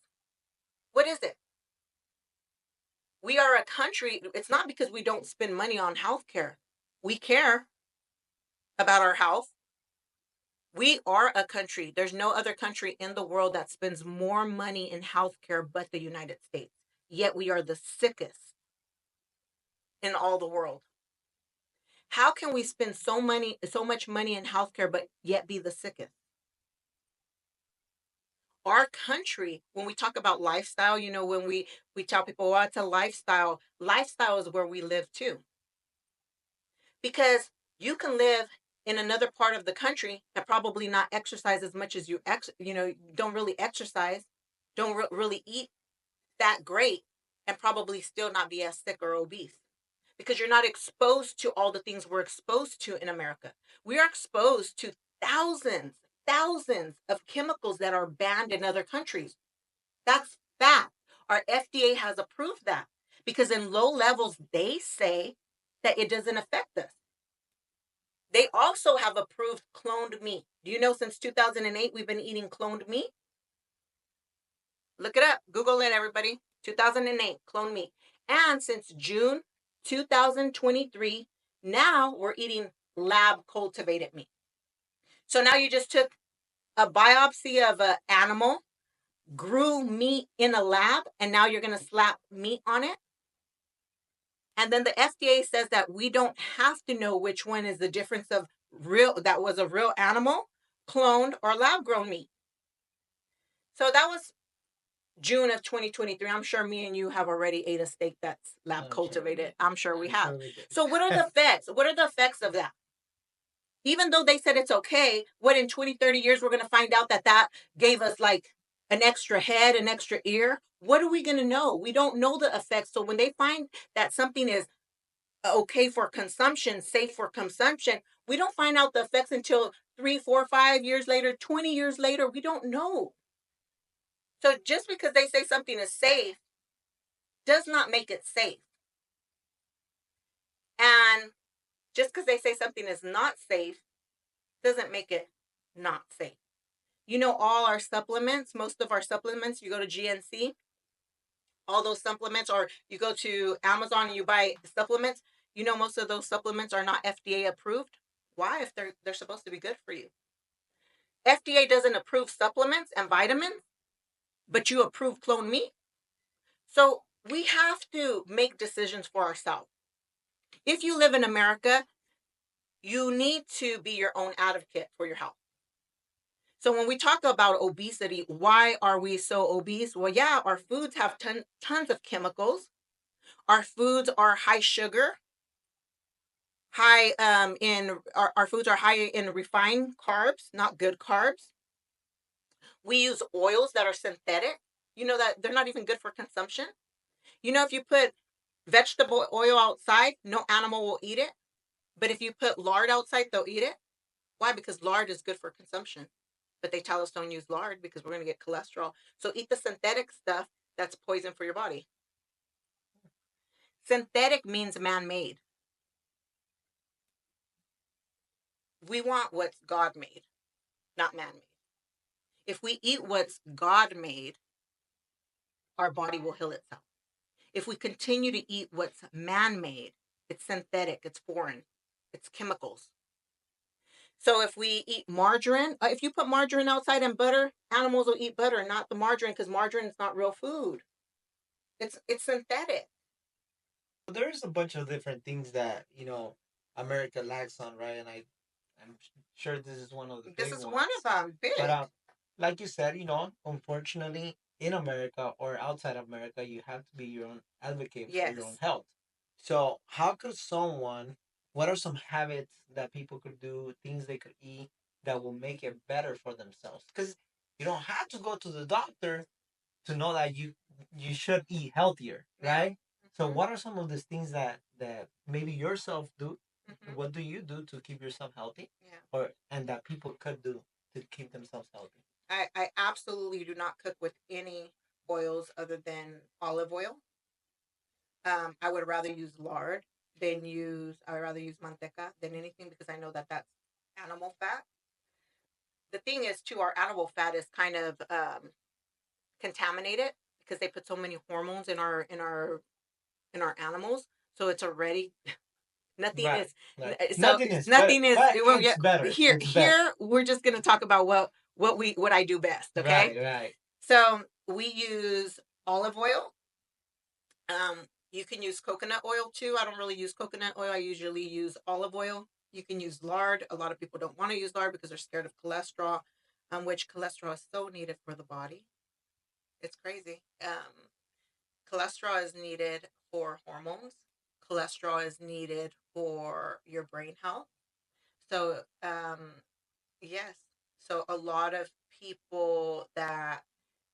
What is it? We are a country, it's not because we don't spend money on healthcare. We care about our health. We are a country. There's no other country in the world that spends more money in healthcare but the United States. Yet we are the sickest in all the world. How can we spend so much money in healthcare but yet be the sickest? Our country, when we talk about lifestyle, when we tell people, well, it's a lifestyle is where we live too. Because you can live in another part of the country and probably not exercise as much as don't really exercise, don't really eat that great, and probably still not be as sick or obese. Because you're not exposed to all the things we're exposed to in America. We are exposed to thousands of chemicals that are banned in other countries. That's fact. Our FDA has approved that because in low levels, they say that it doesn't affect us. They also have approved cloned meat. Do you know since 2008 we've been eating cloned meat? Look it up. Google it, everybody. 2008, cloned meat. And since June 2023, now we're eating lab cultivated meat. So now you just took a biopsy of an animal, grew meat in a lab, and now you're going to slap meat on it. And then the FDA says that we don't have to know which one is the difference of that was a real animal, cloned, or lab grown meat. So that was June of 2023, I'm sure me and you have already ate a steak that's lab I'm sure we cultivated. did. I'm sure we I'm have. sure we did. So what are the effects? What are the effects of that? Even though they said it's okay, what in 20, 30 years we're going to find out that that gave us like an extra head, an extra ear? What are we going to know? We don't know the effects. So when they find that something is okay for consumption, safe for consumption, we don't find out the effects until 3, 4, 5 years later, 20 years later. We don't know. So just because they say something is safe does not make it safe. And just because they say something is not safe doesn't make it not safe. You know, all our supplements, most of our supplements, you go to GNC, all those supplements, or you go to Amazon and you buy supplements, you know, most of those supplements are not FDA approved. Why? If they're supposed to be good for you. FDA doesn't approve supplements and vitamins, but you approve clone meat. So we have to make decisions for ourselves. If you live in America, you need to be your own advocate for your health. So when we talk about obesity, why are we so obese? Well, yeah, our foods have tons of chemicals. Our foods are high sugar, high in our foods are high in refined carbs, not good carbs. We use oils that are synthetic. You know that they're not even good for consumption. You know, if you put vegetable oil outside, no animal will eat it. But if you put lard outside, they'll eat it. Why? Because lard is good for consumption. But they tell us don't use lard because we're going to get cholesterol. So eat the synthetic stuff that's poison for your body. Synthetic means man made. We want what's God made, not man made. If we eat what's God made, our body will heal itself. If we continue to eat what's man made, it's synthetic, it's foreign, it's chemicals. So if we eat margarine, if you put margarine outside and butter, animals will eat butter, not the margarine, because margarine is not real food. It's synthetic. There's a bunch of different things that America lacks on, right? And I'm sure this is one of the This big is ones. one of them. But Big. like you said, unfortunately, in America or outside of America, you have to be your own advocate for your own Yes. health. So how could someone? What are some habits that people could do? Things they could eat that will make it better for themselves? Because you don't have to go to the doctor to know that you should eat healthier, Yeah. right? So Mhm. what are some of these things that maybe yourself do? Mhm. What do you do to keep yourself healthy, Yeah. or and that people could do to keep themselves healthy? I absolutely do not cook with any oils other than olive oil. I would rather use lard I would rather use manteca than anything because I know that that's animal fat. The thing is, too, our animal fat is kind of contaminated because they put so many hormones in our animals, so it's already nothing Right, is right. so Nothing is, nothing is but well, yeah, it's better. here It's better. here we're just gonna talk about what I do best, okay? Right, right. So we use olive oil. You can use coconut oil too. I don't really use coconut oil. I usually use olive oil. You can use lard. A lot of people don't want to use lard because they're scared of cholesterol, which cholesterol is so needed for the body. It's crazy. Cholesterol is needed for hormones. Cholesterol is needed for your brain health. So, yes. So a lot of people that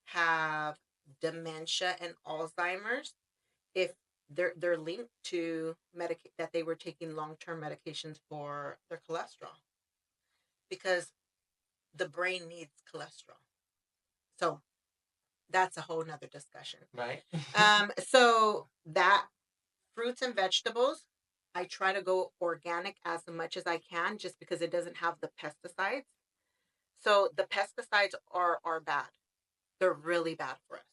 have dementia and Alzheimer's, if they're linked to that they were taking long-term medications for their cholesterol because the brain needs cholesterol. So that's a whole nother discussion. Right. So that fruits and vegetables, I try to go organic as much as I can just because it doesn't have the pesticides. So the pesticides are bad. They're really bad for us.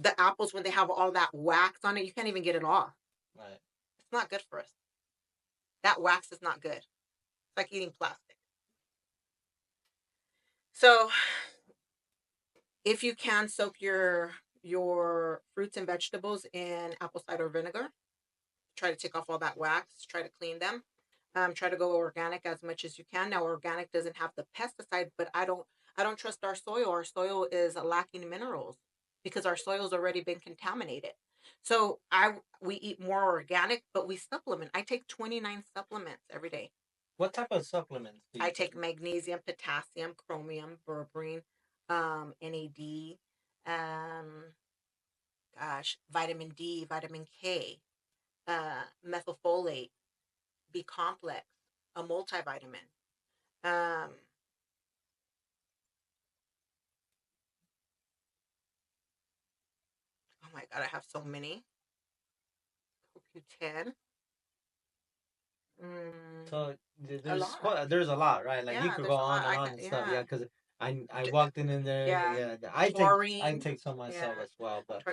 The apples, when they have all that wax on it, you can't even get it off. Right. It's not good for us. That wax is not good. It's like eating plastic. So if you can soak your fruits and vegetables in apple cider vinegar, try to take off all that wax, try to clean them. Try to go organic as much as you can. Now organic doesn't have the pesticide, but I don't trust our soil. Our soil is lacking minerals. because our soil's already been contaminated. So we eat more organic, but we supplement. I take 29 supplements every day. What type of supplements do I you take take? magnesium, potassium, chromium, berberine, NAD, um, vitamin D, vitamin K, methylfolate, B complex, a multivitamin. Um, oh my God, I have so many. CoQ10. Mm, So a there's lot. there's a lot, right? Like you Yeah, could go there's a on lot. and on and stuff. Yeah. Yeah, because I D- walked in there. yeah. Yeah, I Taurine. take some myself Yeah. as well, but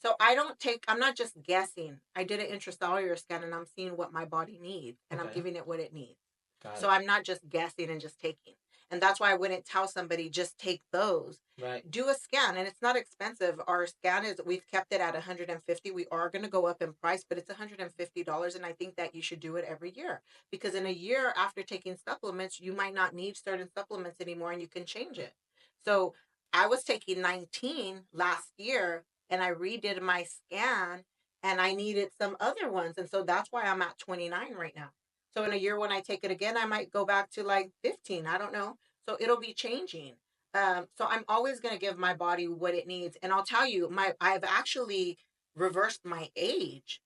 So I don't take, I'm not just guessing. I did an intracellular scan and I'm seeing what my body needs and I'm okay, giving it what it needs. got So it. I'm not just guessing and just taking. And that's why I wouldn't tell somebody just take those. Right. Do a scan and it's not expensive. Our scan is, we've kept it at 150. We are going to go up in price, but it's $150 and I think that you should do it every year because in a year after taking supplements, you might not need certain supplements anymore and you can change it. So I was taking 19 last year and I redid my scan and I needed some other ones. And so that's why I'm at 29 right now. So in a year when I take it again, I might go back to like 15. I don't know. So it'll be changing. So I'm always going to give my body what it needs. And I'll tell you, I've actually reversed my age.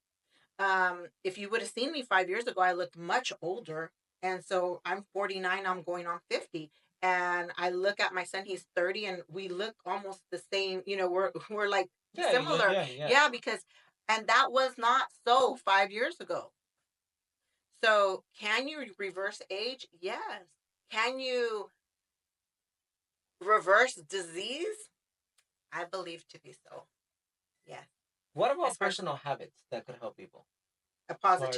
If you would have seen me 5 years ago, I looked much older. And so I'm 49, I'm going on 50. And I look at my son, he's 30, and we look almost the same. We're like Yeah, you look similar. young. Yeah. Yeah, because and that was not so 5 years ago. So can you reverse age? Yes. Can you reverse disease? I believe to be so. Yes. What about Especially personal habits that could help people? a As far as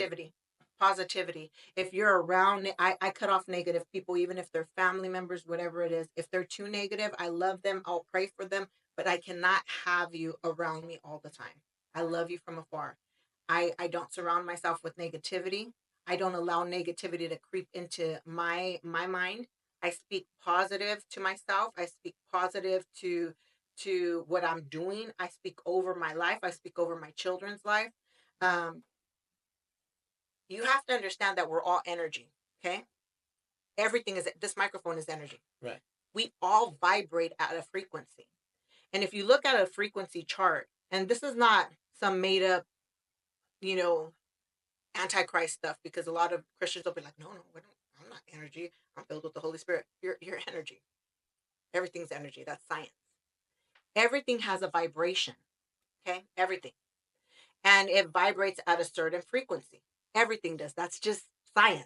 positivity. If you're around, I cut off negative people, even if they're family members, whatever it is. If they're too negative, I love them, I'll pray for them, but I cannot have you around me all the time. I love you from afar. I don't surround myself with negativity. I don't allow negativity to creep into my mind. I speak positive to myself. I speak positive to what I'm doing. I speak over my life. I speak over my children's life. um, you have to understand that we're all energy. Okay, everything is, this microphone is energy. right. We all vibrate at a frequency, and if you look at a frequency chart, and this is not some made up, you know antichrist stuff, because a lot of Christians will be like, no, no, I'm not energy, I'm filled with the Holy Spirit. You're energy. Everything's energy. That's science. Everything has a vibration. Okay, everything. And it vibrates at a certain frequency. Everything does. That's just science.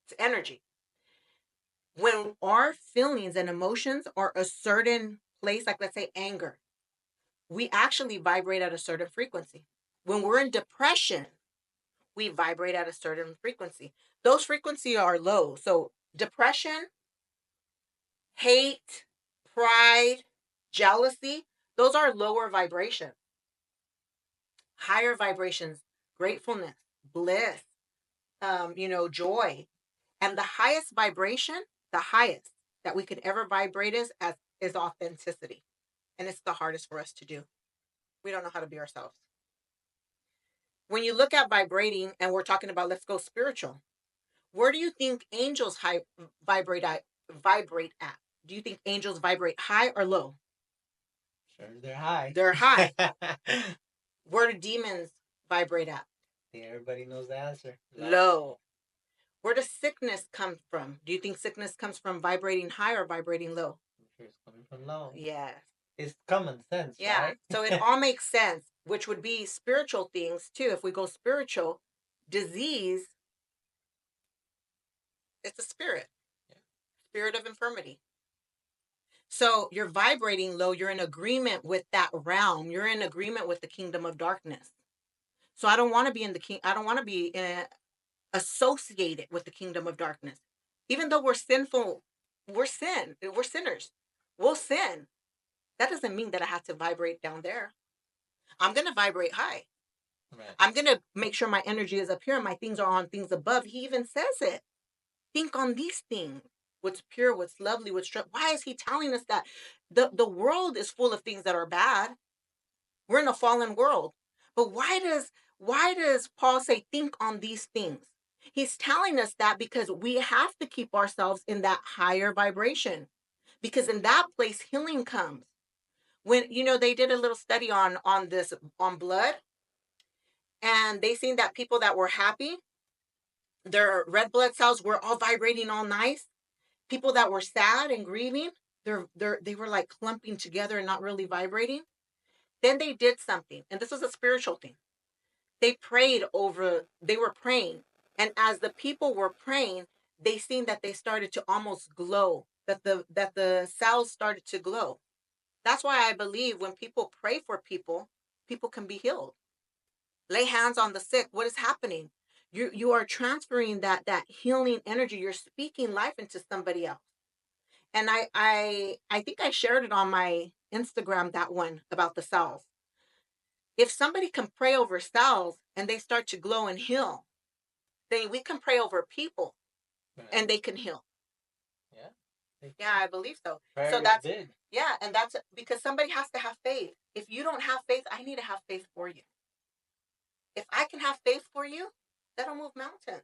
It's energy. When our feelings and emotions are a certain place, like let's say anger, we actually vibrate at a certain frequency. When we're in depression, we vibrate at a certain frequency. Those frequencies are low. So depression, hate, pride, jealousy, those are lower vibrations. Higher vibrations, gratefulness, bliss, joy. And the highest vibration, the highest that we could ever vibrate is authenticity. And it's the hardest for us to do. We don't know how to be ourselves. When you look at vibrating, and we're talking about, let's go spiritual. Where do you think angels vibrate at? Do you think angels vibrate high or low? Sure, they're high. They're high. Where do demons vibrate at? think everybody knows the answer. Low. Where does sickness come from? Do you think sickness comes from vibrating high or vibrating low? I'm sure it's coming from low. Yes. It's common sense, Yeah. right? So it all makes sense, which would be spiritual things too. If we go spiritual, disease, it's a spirit, Yeah. spirit of infirmity. So you're vibrating low, you're in agreement with that realm, you're in agreement with the kingdom of darkness. So I don't want to be in the king, I don't want to be associated with the kingdom of darkness. Even though we're sinful, we're sinners. We'll sin. That doesn't mean that I have to vibrate down there. I'm going to vibrate high. Right. I'm going to make sure my energy is up here and my things are on things above. He even says it. Think on these things. what's pure, what's lovely, what's true. Why is he telling us that? The world is full of things that are bad. We're in a fallen world. But why does Paul say think on these things? He's telling us that because we have to keep ourselves in that higher vibration. Because in that place healing comes. When they did a little study on this on blood, and they seen that people that were happy, their red blood cells were all vibrating all nice. People that were sad and grieving, they were like clumping together and not really vibrating. Then they did something, and this was a spiritual thing. They were praying, and as the people were praying, they seen that they started to almost glow, that the cells started to glow. That's why I believe when people pray for people, people can be healed. Lay hands on the sick. What is happening? You are transferring that healing energy. You're speaking life into somebody else. And I think I shared it on my Instagram, that one about the cells. If somebody can pray over cells and they start to glow and heal, then we can pray over people and Right. they can heal. Yeah. They Yeah, can. I believe so. Prayer So is that's big. yeah, and that's because somebody has to have faith. If you don't have faith, I need to have faith for you. If I can have faith for you, that'll move mountains.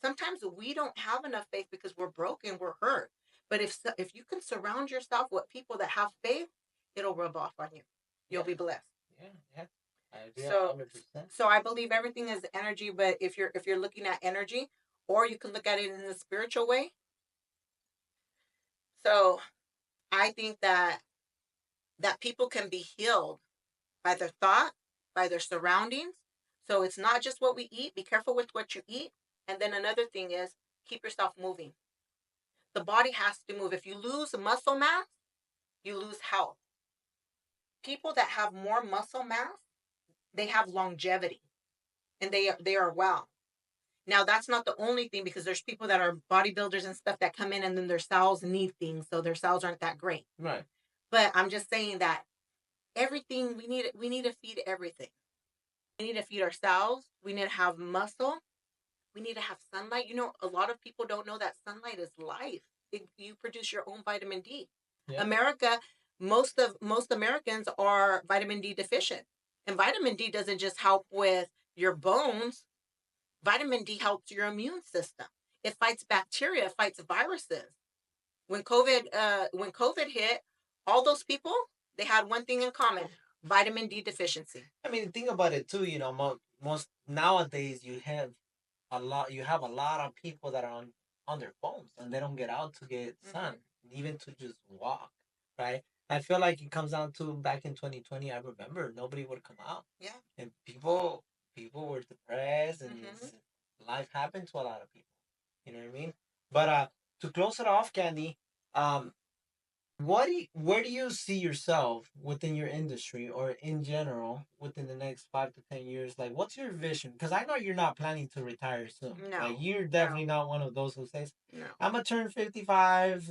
Sometimes we don't have enough faith because we're broken, we're hurt. But if you can surround yourself with people that have faith, it'll rub off on you. You'll Yeah. be blessed. Yeah. Yeah. I agree So 100%. so I believe everything is energy, but if you're looking at energy, or you can look at it in a spiritual way. So I think that people can be healed by their thought, by their surroundings. So it's not just what we eat. Be careful with what you eat. And then another thing is keep yourself moving. The body has to move. If you lose muscle mass, you lose health. People that have more muscle mass, they have longevity and they are well. Now that's not the only thing, because there's people that are bodybuilders and stuff that come in and then their cells need things, so their cells aren't that great. Right. But I'm just saying that everything we need to feed everything. We need to feed ourselves. We need to have muscle. We need to have sunlight. A lot of people don't know that sunlight is life. You produce your own vitamin D. Yeah. America, most Americans are vitamin D deficient. And vitamin D doesn't just help with your bones. Vitamin D helps your immune system. It fights bacteria, it fights viruses. When COVID hit, all those people, they had one thing in common: vitamin D deficiency. I mean, think about it too. Most nowadays you have a lot of people that are on their phones and they don't get out to get sun, even to just walk, right? I feel like it comes down to back in 2020. I remember nobody would come out, Yeah. and people were depressed, and Mhm. life happened to a lot of people. You know what I mean? But to close it off, Candy, um, where do you see yourself within your industry or in general within the next 5 to 10 years? Like, what's your vision? Because I know you're not planning to retire soon. Like, No. you're No. definitely not one of those who says, No. "I'm gonna turn 55,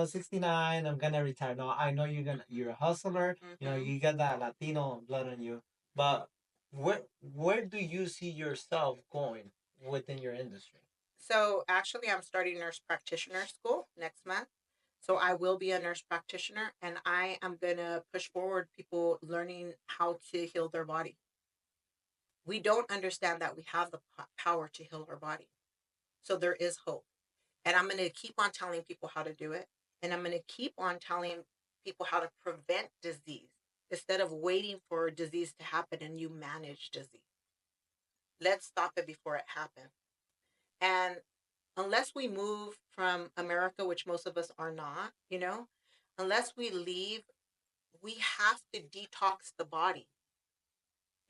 69, I'm gonna retire." No, I know you're a hustler. Mhm. You got that Latino blood on you. But where do you see yourself going within your industry? So actually, I'm starting nurse practitioner school next month. So I will be a nurse practitioner, and I am gonna push forward people learning how to heal their body. We don't understand that we have the power to heal our body. So there is hope. And I'm going to keep on telling people how to do it. And I'm going to keep on telling people how to prevent disease instead of waiting for disease to happen and you manage disease. Let's stop it before it happens. And unless we move from America, which most of us are not, unless we leave, we have to detox the body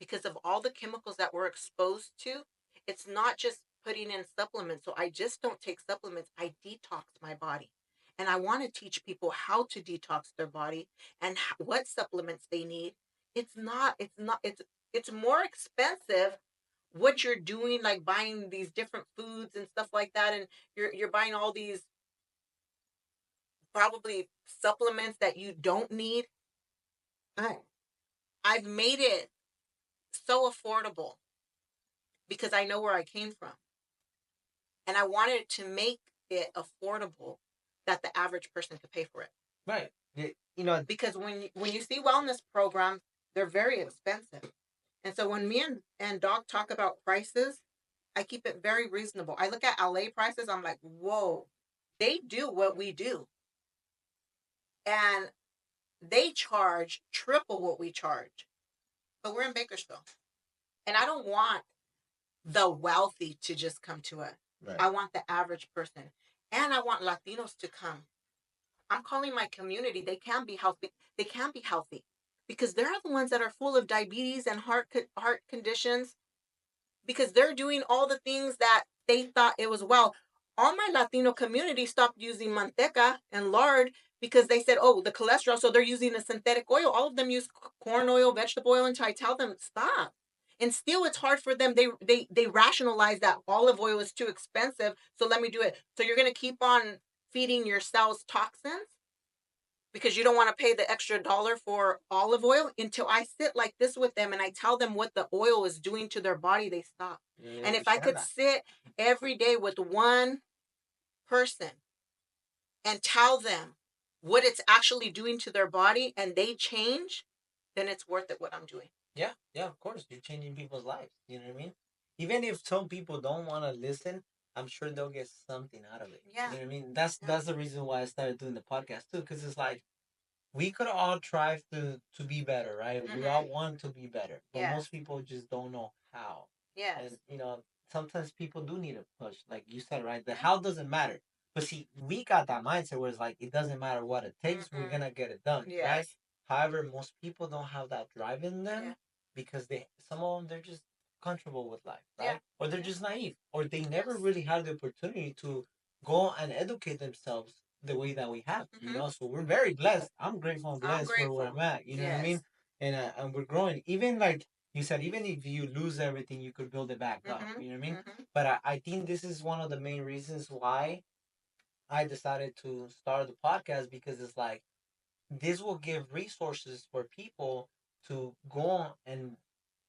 because of all the chemicals that we're exposed to. It's not just putting in supplements. So I just don't take supplements. I detox my body. And I want to teach people how to detox their body and what supplements they need. It's more expensive what you're doing, like buying these different foods and stuff like that. And you're buying all these probably supplements that you don't need. I, I've made it so affordable because I know where I came from. And I wanted to make it affordable that the average person could pay for it. Right. You know, Because when you see wellness programs, they're very expensive. And so when me and Doc talk about prices, I keep it very reasonable. I look at LA prices, I'm like, whoa, they do what we do. And they charge triple what we charge. But we're in Bakersfield. And I don't want the wealthy to just come to us. right. I want the average person. And I want Latinos to come. I'm calling my community. They can be healthy. They can be healthy because they're the ones that are full of diabetes and heart conditions because they're doing all the things that they thought it was well. All my Latino community stopped using manteca and lard because they said, oh, the cholesterol. So they're using a synthetic oil. All of them use corn oil, vegetable oil, until I tell them stop. And still, it's hard for them. They rationalize that olive oil is too expensive. So let me do it. So you're gonna keep on feeding your cells toxins because you don't want to pay the extra dollar for olive oil until I sit like this with them and I tell them what the oil is doing to their body, they stop. And if I could sit every day with one person and tell them what it's actually doing to their body and they change, then it's worth it what I'm doing. Yeah, yeah, of course. You're changing people's lives. You know what I mean? Even if some people don't want to listen, I'm sure they'll get something out of it. Yeah. You know what I mean? That's the reason why I started doing the podcast too, because it's like we could all try to be better, right? We all want to be better, but most people just don't know how. Yes. And you know, sometimes people do need a push, like you said, right? The how doesn't matter. But see, we got that mindset where it's like it doesn't matter what it takes, we're gonna get it done, right? However, most people don't have that drive in them because some of them they're just comfortable with life, right? Or they're just naive, or they never really had the opportunity to go and educate themselves the way that we have, you know. So we're very blessed. I'm grateful and blessed for where I'm at. You know what I mean? And we're growing. Even like you said, even if you lose everything, you could build it back up. You know what I mean? But I think this is one of the main reasons why I decided to start the podcast because it's like this will give resources for people to go on and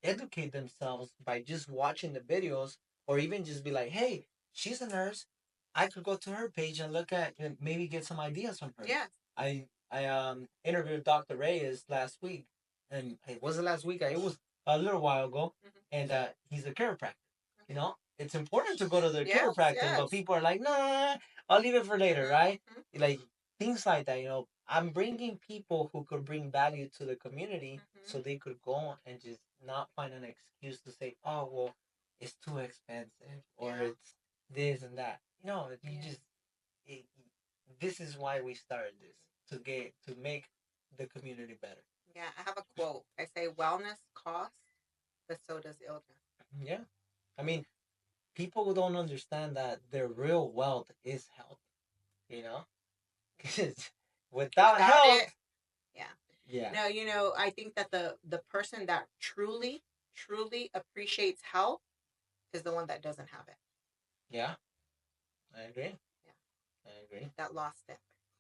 educate themselves by just watching the videos or even just be like, hey, she's a nurse. I could go to her page and look at and maybe get some ideas from her. Yeah. I interviewed Dr. Reyes last week and it wasn't last week, it was a little while ago. And he's a chiropractor. You know, it's important to go to the chiropractor, but people are like, nah, I'll leave it for later, right? Like things like that, you know. I'm bringing people who could bring value to the community so they could go and just not find an excuse to say, oh, well, it's too expensive or it's this and that. No, you just, it, this is why we started this to make the community better. Yeah, I have a quote. I say, wellness costs, but so does illness. Yeah. I mean, people don't understand that their real wealth is health, you know? Because without health, yeah. yeah. No, I think that the person that truly appreciates health is the one that doesn't have it. Yeah, I agree. Yeah. I agree. That lost it.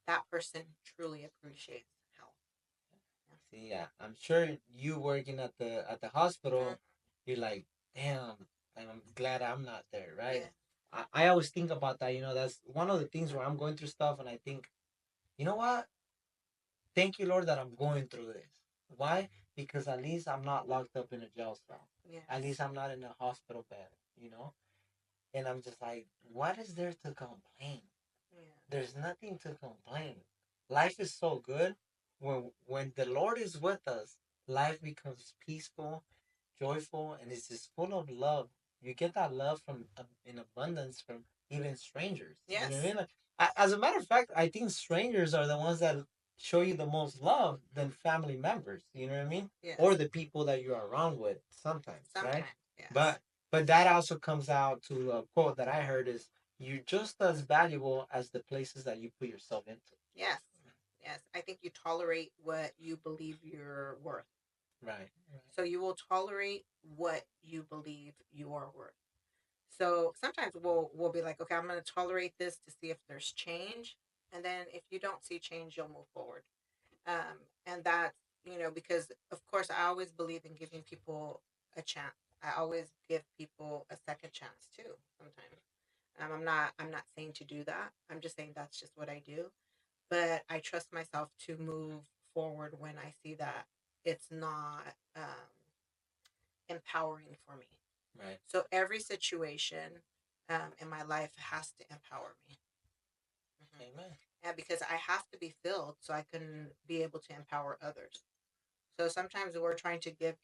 That person truly appreciates health. Yeah. See, yeah, I'm sure you working at the hospital, you're like, damn, I'm glad I'm not there, right? Yeah. I always think about that. You know, that's one of the things where I'm going through stuff, and I think, you know what? Thank you, Lord, that I'm going through this. Why? Because at least I'm not locked up in a jail cell. Yes. At least I'm not in a hospital bed, you know? And I'm just like, what is there to complain? Yeah. There's nothing to complain. Life is so good. When the Lord is with us, life becomes peaceful, joyful, and it's just full of love. You get that love from in abundance from even strangers. Yes. You know what I mean? Like, as a matter of fact, I think strangers are the ones that show you the most love than family members. You know what I mean? Yes. Or the people that you're around with sometimes. Right? Yes. But that also comes out to a quote that I heard is you're just as valuable as the places that you put yourself into. Yes. Yes. I think you tolerate what you believe you're worth. Right. So you will tolerate what you believe you are worth. So sometimes we'll be like, okay, I'm going to tolerate this to see if there's change, and then if you don't see change, you'll move forward. And that's because of course I always believe in giving people a chance. I always give people a second chance too. Sometimes, I'm not saying to do that. I'm just saying that's just what I do. But I trust myself to move forward when I see that it's not empowering for me. Right. So every situation in my life has to empower me. Amen. And because I have to be filled so I can be able to empower others. So sometimes we're trying to give,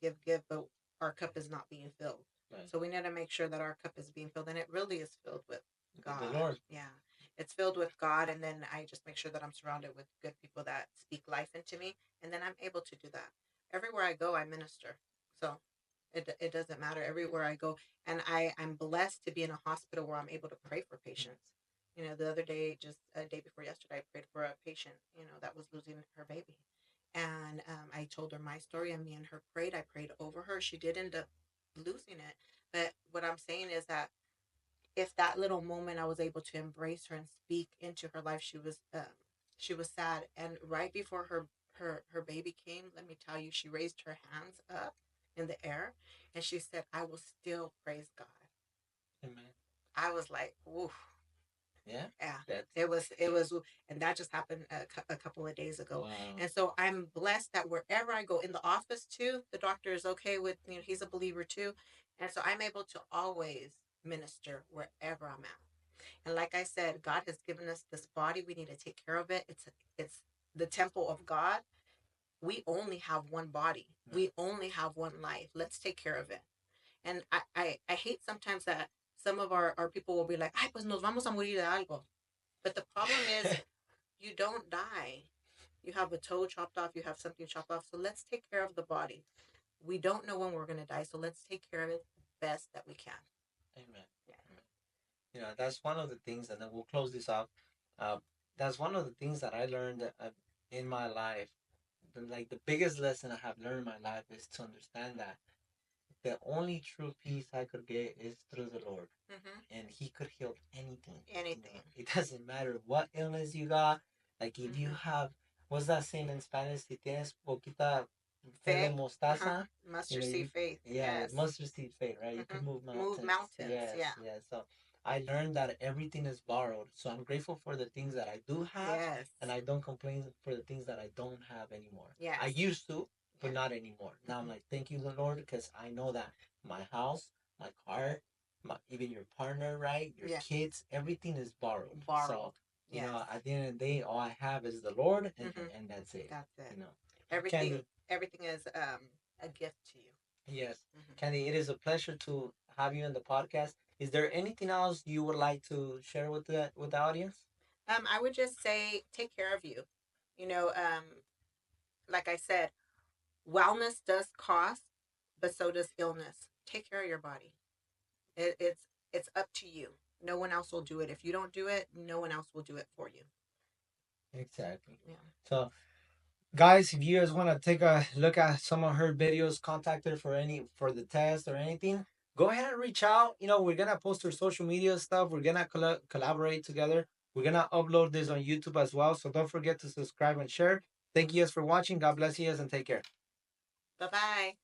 but our cup is not being filled. Right. So we need to make sure that our cup is being filled, and it really is filled with With the God. Lord. Yeah, it's filled with God, and then I just make sure that I'm surrounded with good people that speak life into me, and then I'm able to do that. Everywhere I go, I minister. So it doesn't matter everywhere I go, and I'm blessed to be in a hospital where I'm able to pray for patients. You know, the other day, just a day before yesterday, I prayed for a patient, that was losing her baby, and I told her my story, and me and her prayed. I prayed over her. She did end up losing it, but what I'm saying is that if that little moment I was able to embrace her and speak into her life, she was sad, and right before her baby came, let me tell you, she raised her hands up in the air, and she said, "I will still praise God." Amen. I was like, "Ooh." Yeah. Yeah, That's it was, and that just happened a couple of days ago. wow. And so I'm blessed that wherever I go, in the office too, the doctor is okay with, he's a believer too, and so I'm able to always minister wherever I'm at. And like I said, God has given us this body. We need to take care of it. It's the temple of God. We only have one body. We only have one life. Let's take care of it. And I hate sometimes that some of our people will be like, "Ay, pues nos vamos a morir de algo." But the problem is, you don't die. You have a toe chopped off, you have something chopped off. So let's take care of the body. We don't know when we're going to die. So let's take care of it best that we can. Amen. Yeah. Amen. That's one of the things, and then we'll close this off. Uh, that's one of the things that I learned in my life. Like the biggest lesson I have learned in my life is to understand that the only true peace I could get is through the Lord, and He could heal anything. Anything. It doesn't matter what illness you got. Like if you have, what's that saying in Spanish? Si tienes poquita fe de Faith. mostaza, Mustard seed faith. yeah, Yes. mustard seed faith, right? You can move Move mountains. mountains. Yes, Yeah. yes. So I learned that everything is borrowed. So I'm grateful for the things that I do have, Yes. and I don't complain for the things that I don't have anymore. Yes. I used to, but Yeah. not anymore. Now I'm like, thank you, the Lord, because I know that my house, my car, even your partner, right? Your Yeah. kids, everything is borrowed. Borrowed. So, Yes. at the end of the day, all I have is the Lord, and that's it. That's it. Everything, Candy, everything is a gift to you. yes. Candy, it is a pleasure to have you in the podcast. Is there anything else you would like to share with the audience? I would just say take care of you. You know, like I said, wellness does cost, but so does illness. Take care of your body. It's up to you. No one else will do it. If you don't do it, no one else will do it for you. Exactly. Yeah. So, guys, if you guys want to take a look at some of her videos, contact her for the test or anything, go ahead and reach out. We're gonna post her social media stuff. We're gonna collaborate together. We're gonna upload this on YouTube as well. So don't forget to subscribe and share. Thank you guys for watching. God bless you guys and take care. Bye bye.